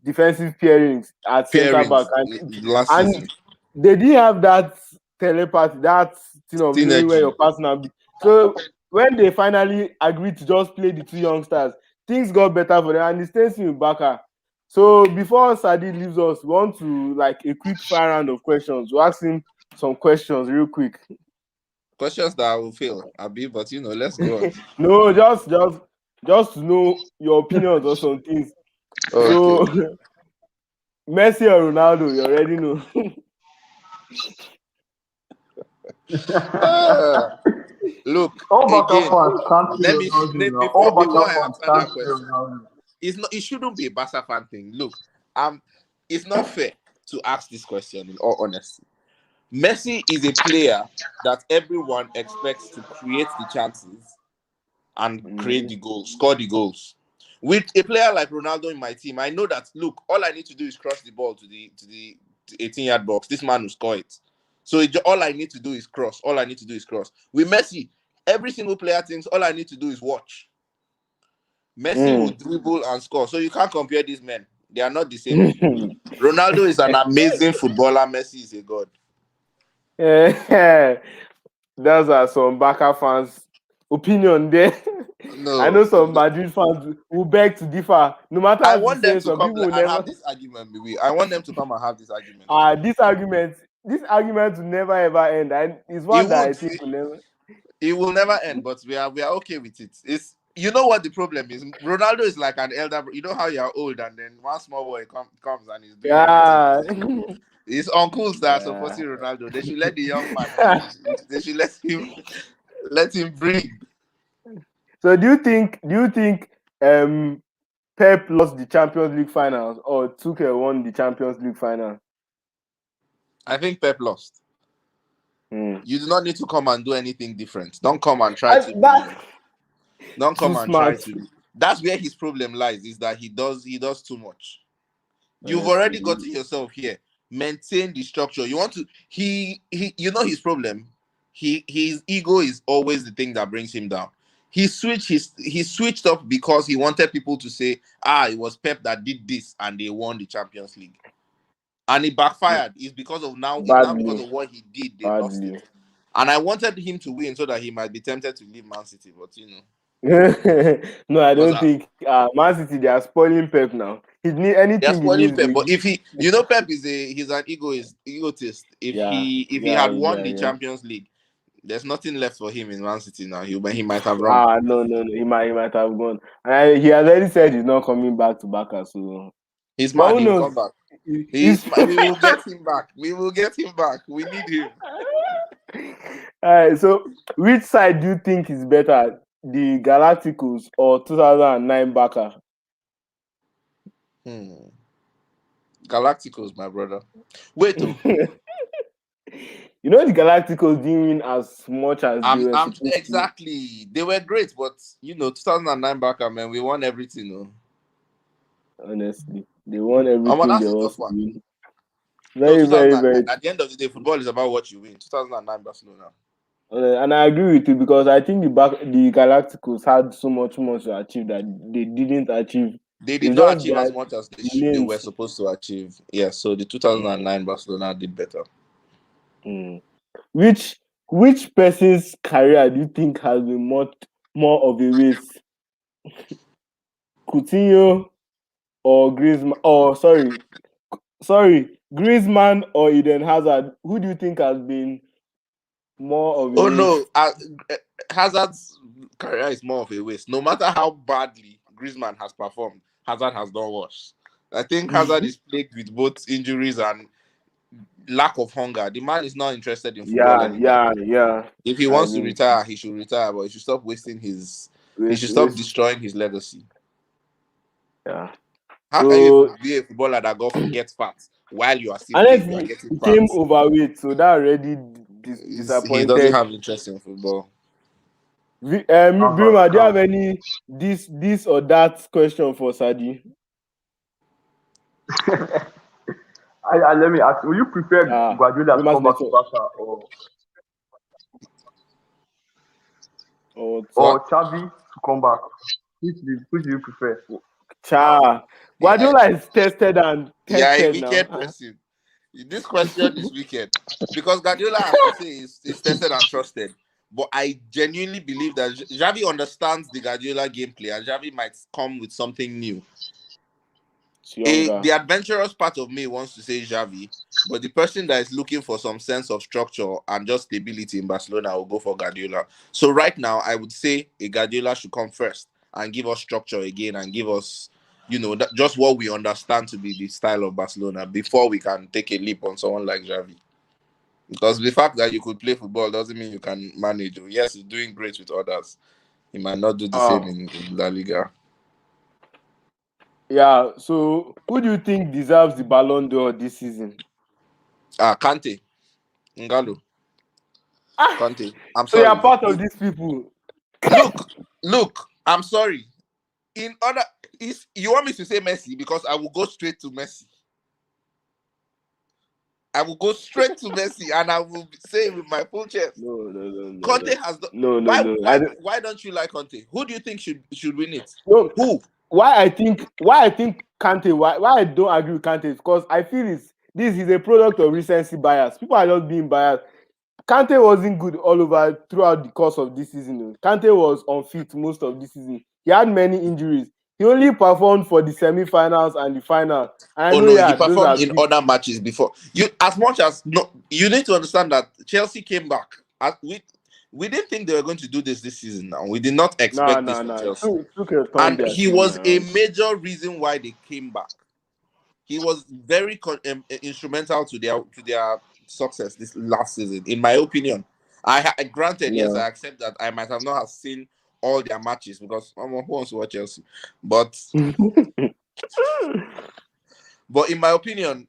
pairings at centre back, Pairings last and season. they didn't have that telepathy, that thing of knowing where your Synergy. partner be. So when they finally agreed to just play the two youngsters, things got better for them, and the same thing with Barca. So before Sir Dee leaves us, we want to like a quick fire round of questions. We'll ask him some questions real quick. Questions that I will fail, Abi, but let's go on. No, just to know your opinions on some things. Okay. So Messi or Ronaldo, you already know. Ah, look, All Barca again, fans can't say let me Ronaldo now. before All before Barca I fans answer can't that say question, Ronaldo. it shouldn't be a Barca fan thing. Look, it's not fair to ask this question in all honesty. Messi is a player that everyone expects to create the chances and create the goals, score the goals. With a player like Ronaldo in my team, I know that look, all I need to do is cross the ball to the 18-yard box. This man will score it. So all I need to do is cross. All I need to do is cross. With Messi, every single player thinks all I need to do is watch. Messi will dribble and score. So you can't compare these men. They are not the same people. Ronaldo is an amazing footballer. Messi is a god. Those are some Barca fans' opinion there. I No, know some Madrid fans who beg to differ. No matter I how to want them say, to some come people will and never. have this argument with me. I want them to come and have this argument with me. This argument will never ever end, and it's It one that I would. think will never. It will never end, but we are okay with it. It's, you know what the problem is? Ronaldo is like an elder. You know how you're old and then one small boy comes and he's doing everything. Yeah. His uncles that are Yeah. supporting Ronaldo. They should let the young man do this. They should let him breathe. So do you think Pep lost the Champions League finals or Tuchel won the Champions League final? I think Pep lost. Hmm. You do not need to come and do anything different. Don't come and try to be. Don't come Too and try smart. to be. That's where his problem lies. Is that he does too much. You've already Honestly. gotten yourself here. Maintain the structure. You want to. You know his problem. His ego is always the thing that brings him down. He switched up because he wanted people to say, it was Pep that did this and they won the Champions League. And it backfired. It's because of now. It's now because Badly. of what he did. They lost it. And I wanted him to win so that he might be tempted to leave Man City. But No, I don't because think Man City, they are spoiling Pep now. He need they are anything he spoiling needs. Pep. But if Pep is he's an egotist. If he had won the Champions League, there's nothing left for him in Man City now. He might have run. No. He might have gone. And he has already said he's not coming back to Barca. So He's but mad. who He will knows? come back. We will get him back. We will get him back. We need him. All right. So which side do you think is better, the Galacticos or 2009 Barca? Galacticos, my brother. Wait, You know the Galacticos didn't win as much as they were supposed to. Exactly. They were great, but 2009 Barca, man, we won everything. Honestly, they won everything That's they a was tough to one. win. No, Very, very, 2009. very. At the end of the day, football is about what you win. 2009 Barcelona. And I agree with you because I think the Galacticos had so much more to achieve that they didn't achieve. They did It's not just achieve their as much as they were names. supposed to achieve. Yeah, so the 2009 Barcelona did better. Which person's career do you think has been more of a waste? Coutinho or Griezmann? Oh, sorry, Griezmann or Eden Hazard? Who do you think has been more of a Oh waste? no, Hazard's career is more of a waste. No matter how badly Griezmann has performed, Hazard has done worse. I think Hazard is plagued with both injuries and lack of hunger. The man is not interested in football anymore. Yeah. If he wants to retire, he should retire, but he should stop wasting he should stop destroying his legacy. Yeah. How can you be a footballer that gets fat while you are still playing? You are getting he fat. came overweight, so that already He disappointed. doesn't have interest in football. Bruma, do you have any this or that question for Sir Dee? Let me ask, will you prefer Guardiola to come back to Barca or Xavi to come back? Who do you prefer? Guardiola is tested and Yeah, a tested wicked now. person. This question is wicked because Guardiola, as you say, is tested and trusted. But I genuinely believe that Xavi understands the Guardiola gameplay, and Xavi might come with something new. The adventurous part of me wants to say Xavi, but the person that is looking for some sense of structure and just stability in Barcelona will go for Guardiola. So right now, I would say a Guardiola should come first and give us structure again and give us, just what we understand to be the style of Barcelona before we can take a leap on someone like Xavi. Because the fact that you could play football doesn't mean you can manage. Yes, he's doing great with others. He might not do the same in La Liga. Yeah, so who do you think deserves the Ballon d'Or this season? Kante. Ngalo. Kante. I'm so sorry. You're part of these people. Look, I'm sorry. You want me to say Messi because I will go straight to Messi. I will go straight to Messi and I will say it with my full chest. No. Conte has done. No. Why don't you like Conte? Who do you think should win it? No. Who? Why I think Kante, why I don't agree with Kante is because I feel this is a product of recency bias. People are just being biased. Kante wasn't good all over throughout the course of this season. Kante was unfit most of this season. He had many injuries. He only performed for the semi-finals and the final. And I Oh know, no, he yeah, those are performed in big. other matches before. You as much as no, you need to understand that Chelsea came back. We didn't think they were going to do this season. Now we did not expect this from Chelsea, Took a turn and their he season was a around. major reason why they came back. He was very instrumental to their success this last season, in my opinion. Granted, yes, I accept that I might have not have seen all their matches because who wants to watch Chelsea, but in my opinion,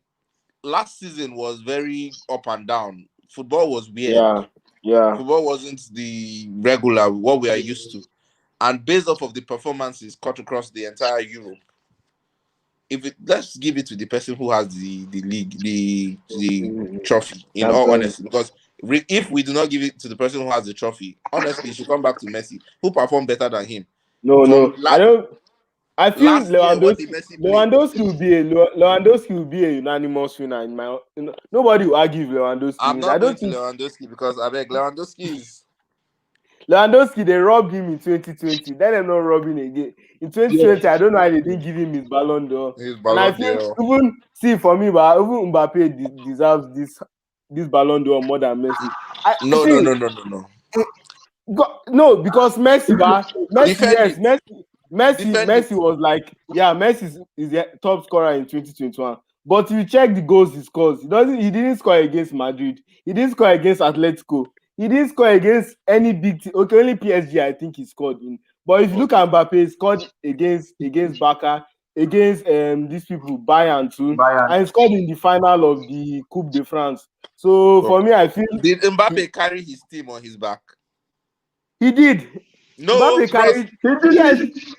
last season was very up and down. Football was weird. Yeah. Football wasn't the regular what we are used to, and based off of the performances cut across the entire Europe. Let's give it to the person who has the league, the trophy. In all honesty, because if we do not give it to the person who has the trophy, honestly, it should come back to Messi, who performed better than him. No. I don't. I feel Lewandowski will be a unanimous winner. Nobody will argue with Lewandowski. I'm not going to Lewandowski because I beg Lewandowski is. Lewandowski, they robbed him in 2020. Then they're not robbing again. In 2020, I don't know why they didn't give him his Ballon d'Or. And I feel for me, but even Mbappe deserves this Ballon d'Or more than Messi. No. No, because Messi was like, Messi is the top scorer in 2021. But if you check the goals he scores, he didn't score against Madrid. He didn't score against Atletico. He didn't score against any big team. Okay, only PSG I think he scored in. But if you look at Mbappe, he scored against Barca, against these people, Bayern too, and he scored in the final of the Coupe de France. So for me, I feel did Mbappe carry his team on his back? He did. No, Mbappe carried.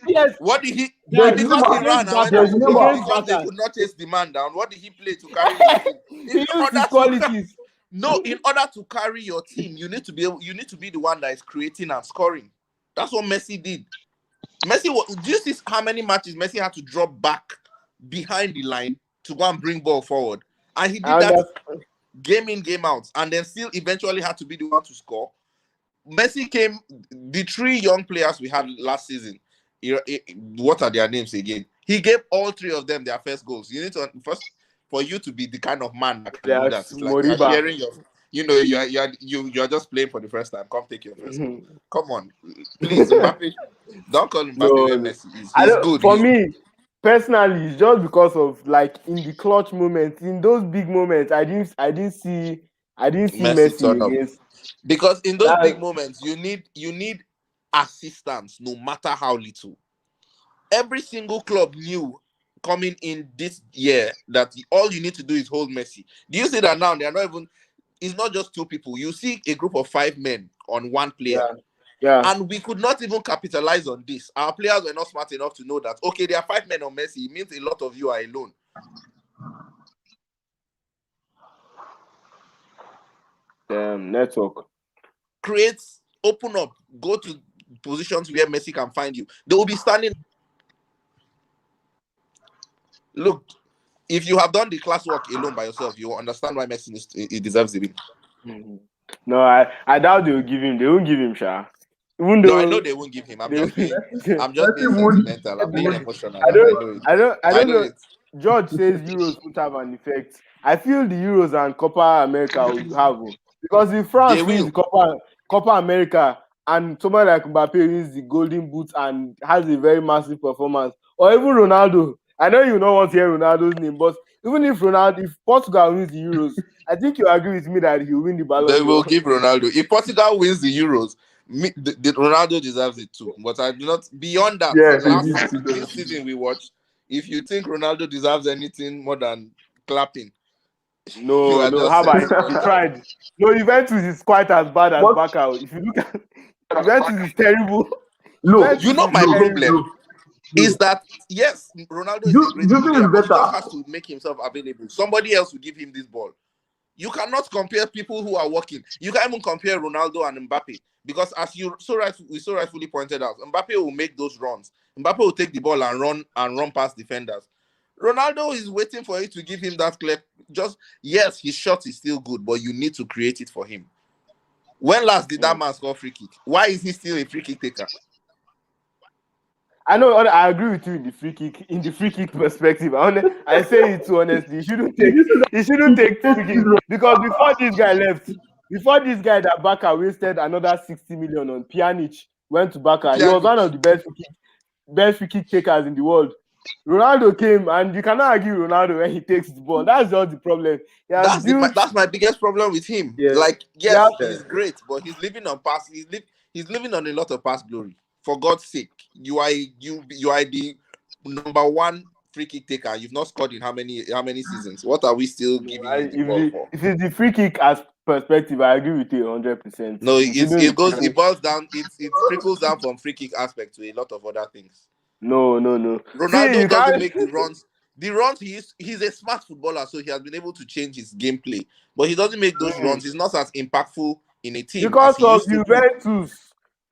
Yes. What did he? Because he ran because they could not chase the man down. What did he play to carry his team? He used his qualities. No, in order to carry your team, you need to be the one that is creating and scoring. That's what Messi did. Do you see how many matches Messi had to drop back behind the line to go and bring ball forward? And he did that game in, game out, and then still eventually had to be the one to score. Messi came, the 3 young players we had last season, what are their names again? He gave all 3 of them their first goals. You need to first, for you to be the kind of man that can do that. It's like you're sharing you're just playing for the first time. Come take your first goal. Come on, please, Mbappe. Don't call him Mbappe. Messi. He's good. For me, personally, it's just because of like in the clutch moments, in those big moments, I didn't see Messi against. Because in those big moments, you need assistance, no matter how little. Every single club knew coming in this year that all you need to do is hold Messi. Do you see that now? They are not even. It's not just 2 people. You see a group of 5 men on 1 player. Yeah. And we could not even capitalize on this. Our players were not smart enough to know that, okay, there are 5 men on Messi. It means a lot of you are alone. Network. Open up, go to positions where Messi can find you. They will be standing. Look, if you have done the classwork alone by yourself, you will understand why Messi deserves the win. Mm-hmm. No, I doubt they will give him. They won't give him, Sha. Even though I know they won't give him. I'm just being sentimental. I'm being emotional. I don't know. George says Euros won't have an effect. I feel the Euros and Copa America will have, because if France wins Copa America and somebody like Mbappe wins the Golden Boot and has a very massive performance, or even Ronaldo. I know you don't want to hear Ronaldo's name, but even if Portugal wins the Euros, I think you agree with me that he will win the Ballon d'Or. They will give Ronaldo. If Portugal wins the Euros, Ronaldo deserves it too. But I do not. Beyond that, this season we watched, if you think Ronaldo deserves anything more than clapping, no. How about he tried? No, Juventus is quite as bad as Barca. If you look at Juventus, is terrible. No, you know my problem is that yes, Ronaldo is a great player, but he just has to make himself available. Somebody else will give him this ball. You cannot compare people who are working. You can't even compare Ronaldo and Mbappe because, as we so rightfully pointed out, Mbappe will make those runs. Mbappe will take the ball and run past defenders. Ronaldo is waiting for it to give him that clear. Yes, his shot is still good, but you need to create it for him. When last did that man score free kick? Why is he still a free kick taker? I know. I agree with you in the free kick perspective. I say it too honestly. He shouldn't take free kick because before this guy left, that Barca wasted another 60 million on Pjanic, went to Barca. He was one of the best free kick takers in the world. Ronaldo came, and you cannot argue Ronaldo when he takes the ball. That's just the problem. That's my biggest problem with him. Yeah. Like, yes, he's great, but he's living on pass. He's living on a lot of past glory. For God's sake, you are the number one free kick taker. You've not scored in how many seasons? What are we still giving you the ball for? If it's the free kick as perspective, I agree with you 100%. No, it boils down. It trickles down from free kick aspect to a lot of other things. No. Ronaldo doesn't make the runs. The runs he's a smart footballer, so he has been able to change his gameplay. But he doesn't make those runs. He's not as impactful in a team because as of Juventus.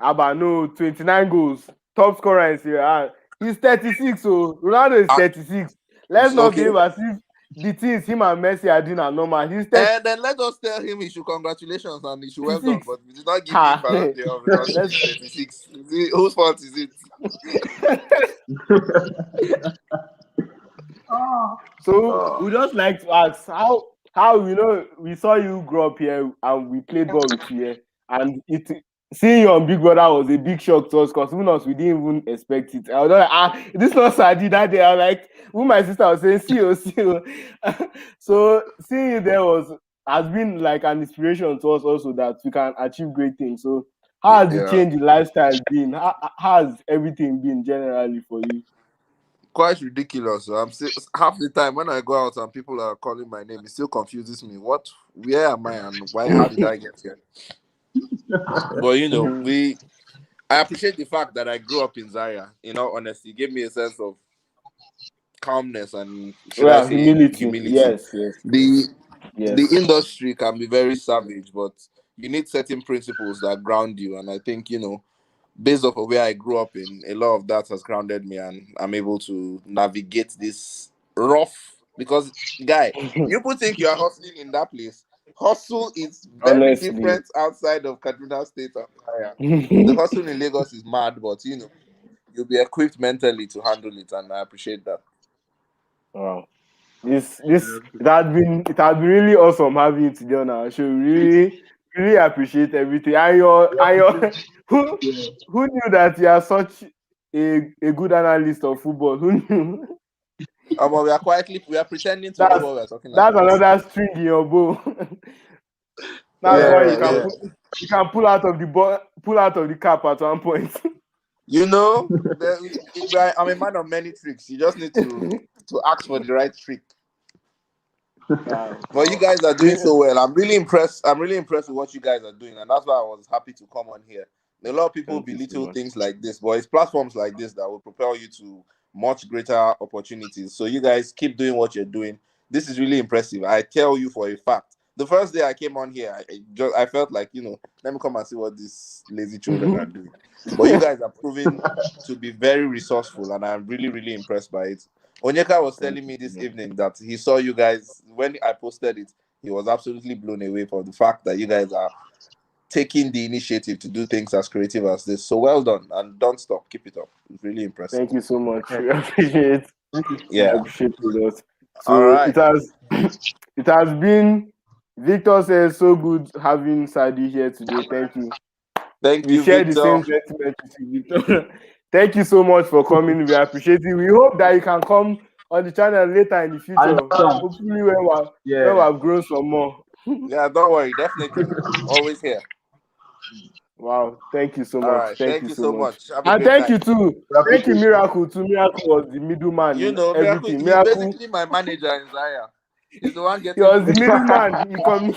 About 29 goals, top scorer in Serie A. He's 36, so Ronaldo is 36. Let's not give as if the things him and Messi are doing are normal. He's 30. And then let us tell him he should congratulations and he should well done. But we did not give him Ballon d'Or because he's 36. Whose fault is it? So we just like to ask how we saw you grow up here and we played ball with you here, and seeing you on Big Brother was a big shock to us because even us, we didn't even expect it. I was like, this not Sir Dee that day. I was like, when my sister was saying, see you. So seeing you there has been like an inspiration to us also that we can achieve great things. So how has the change in lifestyle been? How has everything been generally for you? Quite ridiculous. I'm still, half the time when I go out and people are calling my name, it still confuses me. Where am I and why? How did I get here? But I appreciate the fact that I grew up in Zaria. In all honesty, it gave me a sense of calmness and humility. Yes. The industry can be very savage, but you need certain principles that ground you. And I think based off of where I grew up in, a lot of that has grounded me, and I'm able to navigate this rough. Because, guy, people think you are hustling in that place. Hustle is very different outside of Kaduna State and Zaria. The hustle in Lagos is mad, but you'll be equipped mentally to handle it, and I appreciate that. Wow. It has been really awesome having you today on our show. Really appreciate everything. And who knew that you are such a good analyst of football? Who knew? We are pretending to know what we're talking about. That's another string in your bow. That's why you can pull out of the cap at one point. I'm a man of many tricks. You just need to ask for the right trick. But you guys are doing so well. I'm really impressed. I'm really impressed with what you guys are doing, and that's why I was happy to come on here. A lot of people belittle things like this, but it's platforms like this that will propel you to much greater opportunities. So you guys keep doing what you're doing. This is really impressive. I tell you for a fact. The first day I came on here, I felt like, let me come and see what these lazy children are doing. But you guys are proving to be very resourceful, and I'm really, really impressed by it. Onyeka was telling me this evening that he saw you guys, when I posted it, he was absolutely blown away for the fact that you guys are taking the initiative to do things as creative as this. So well done, and don't stop. Keep it up. It's really impressive. Thank you so much. I appreciate it. Yeah. I appreciate it. So all right. It has been, Victor says, so good having Sir Dee here today. Thank you. We share Victor. The same sentiment with you, Victor. Thank you so much for coming. We appreciate it. We hope that you can come on the channel later in the future. Hopefully when we have grown some more. Yeah, don't worry. Definitely. Always here. Wow. Thank you so much. Right. Thank you so much. And thank you too. Thank you, Miracle. Miracle was the middleman in everything. Miracle, he's basically my manager in Zaria. He's the one getting. He was the middleman.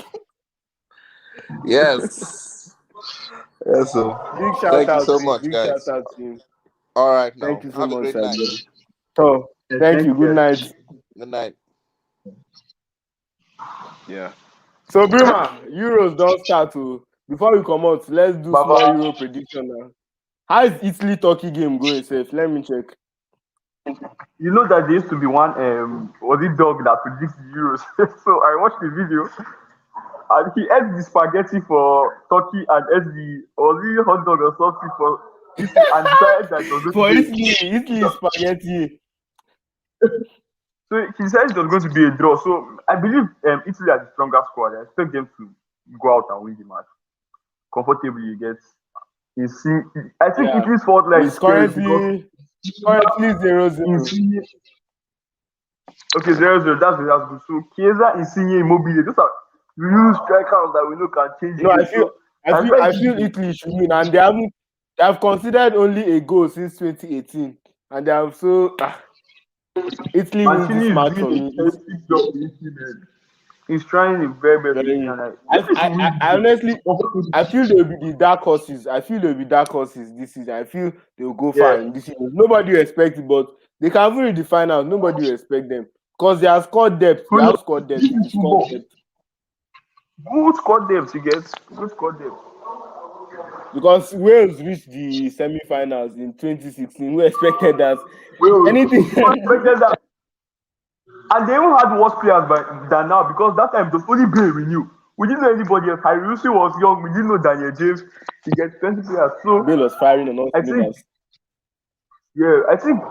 Yes. Yes, sir. Big shout out. Thank you so much, guys. Big shout out to him. All right, now. Thank you so Have much, a great night. So, thank you. Good night. Good night. Yeah. So Brima, Euros don't start to. Before we come out, let's do small Baba, Euro prediction now. How is Italy Turkey game going, safe? Let me check. you know that there used to be one was it dog that predicts the Euros. So I watched the video and he ate the spaghetti for Turkey and ate the was it hot dog or something for Italy and decided that it was going to For be Italy spaghetti. so he said it was going to be a draw. So I believe Italy are the stronger squad. I expect them to go out and win the match comfortably. You get you see I think Yeah. Italy's fault line is It's scary because currently 0-0. Insigne, okay, 0-0, that's good. So Chiesa, Insigne, Immobile, those are real strikers that we know can change No, games. So I I expect feel Italy should win, and they have considered only a goal since 2018, and they have Italy wins Mancini this is match doing for a me. terrific job with Italy, man. He's trying his very best with Italy, Very. and Italy should win I this game. honestly, I feel they'll be the dark horses. I feel they'll be dark horses this season. I feel they'll go Yeah, far in this season. Nobody will expect it, but they can even reach the finals. Nobody will expect them because they have scored depth. They who knows? have scored depth. This If you is score football. depth, Good squad depth, you get good squad depth. because Wales reached the semi-finals in 2016. Who expected that? Well, Anything? who expected that? And they even had worse players than now because that time it was only Bale we knew. We didn't know anybody else. Harry was young. We didn't know Daniel James. He gets 20 players. So Bale was firing on all I think, cylinders. yeah, I think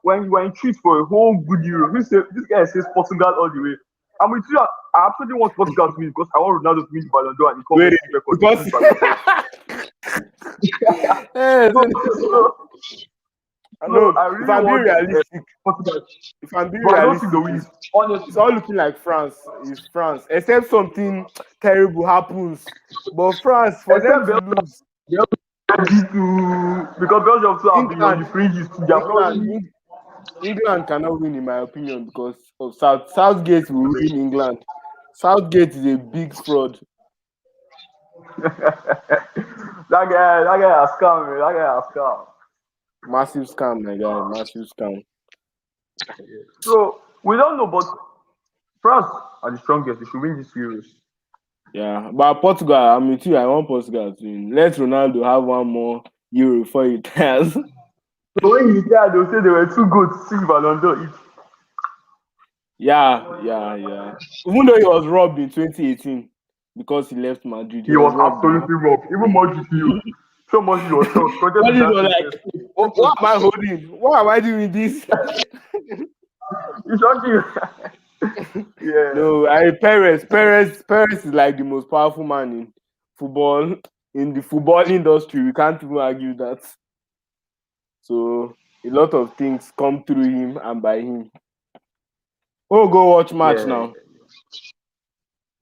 when you treat for a whole good Euro, this guy says Portugal all the way. And with you, I absolutely want Portugal to win because I want Ronaldo to win the Ballon d'Or and he come Wait, Messi record. because Eh, So, I so know I if really I'm being want realistic, Portugal, if I'm being but I don't think they realistic, win it. it's Honestly, all looking like France. It's France, except something terrible happens. But France, for them except to Belgium, lose, they have ready to because Belgium too have been on England, the fringes too. They are England, probably England cannot win, in my opinion, because of Southgate will ruin England. Southgate is a big fraud, that guy has scam, man. That guy has scam. massive scam, my guy, massive scam. So we don't know, but France are the strongest. They should win this Euros. Yeah, but Portugal, I'm with you. I want Portugal to win. Let Ronaldo have one more Euro before he retires. So when he retired, they'll say they were too good to see Ballon d'Or each. Yeah. Even though he was robbed in 2018 because he left Madrid, he He was was robbed. absolutely robbed. Even Modric knew. So Modric was shocked. Pointed to Madrid that was thing. like, what am I holding? Why am I doing this? He's shocking. Yeah. No, Perez is like the most powerful man in football, in the football industry. We can't even argue that. So a lot of things come through him and by him. Oh, go watch match Yeah. now.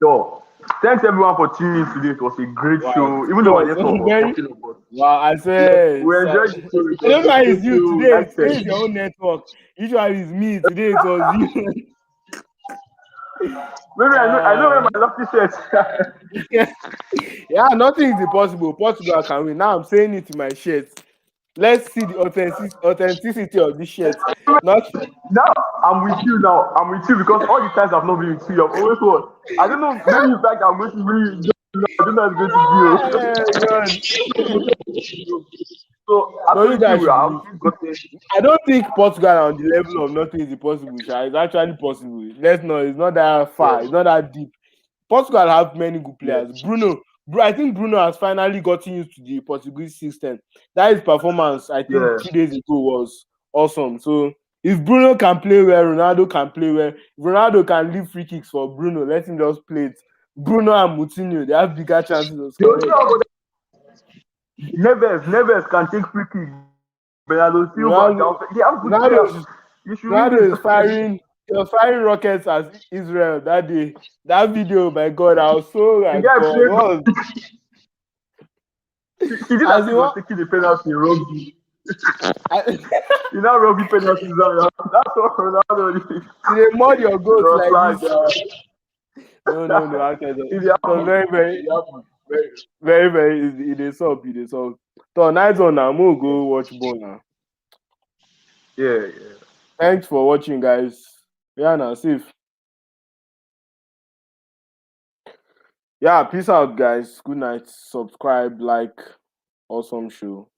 So thanks everyone for tuning in today. It was a great Wow, show. Even it though I was just talked about very talking about wow. I swear, we enjoyed the show. It I don't was know a how great it's you show. today. Nice Today is session. your own network. Usually it's me. Today it was you. Maybe I know where my lucky shirt. Yeah, nothing is impossible. Portugal can win. Now I'm saying it in my shirt. Let's see the authenticity of this shirt. Not Now I'm with you now. I'm with you because all the times I've not been with you, I've always won. I don't know, maybe in fact I'm going to be I don't know how it's going God. to be. So No, you absolutely guys we should have believe. gotten I don't think Portugal are on the level of nothing is impossible. Sha. It's actually possible. Let's know it's not that yeah, far. It's not that deep. Portugal have many good yeah, players. I think Bruno has finally gotten used to the Portuguese system. That his performance, I think, yeah. 2 days ago was awesome. So if Bruno can play well, Ronaldo can play well. If Ronaldo can leave free kicks for Bruno, let him just play it. Bruno and Moutinho, they have bigger chances of The only scoring. thing about Neves can take free kick. Bernardo Silva, Ronaldo, they have good players. Ronaldo, You should win Ronaldo this. is firing. He was firing rockets as Israel that day. That video, my God, I was so The like, guy God, played. what? He did As as he he was was, taking the penalty in rugby. I, You know rugby penalties are. That's what Ronaldo did. they mod your It goat was like like, this. No. Actually, it it was happened. very, It happened. it is up, it is up. So nice one now. We'll go watch ball now. Yeah. Thanks for watching, guys. Yeah, now safe. Yeah, peace out, guys. Good night. Subscribe, like, awesome show.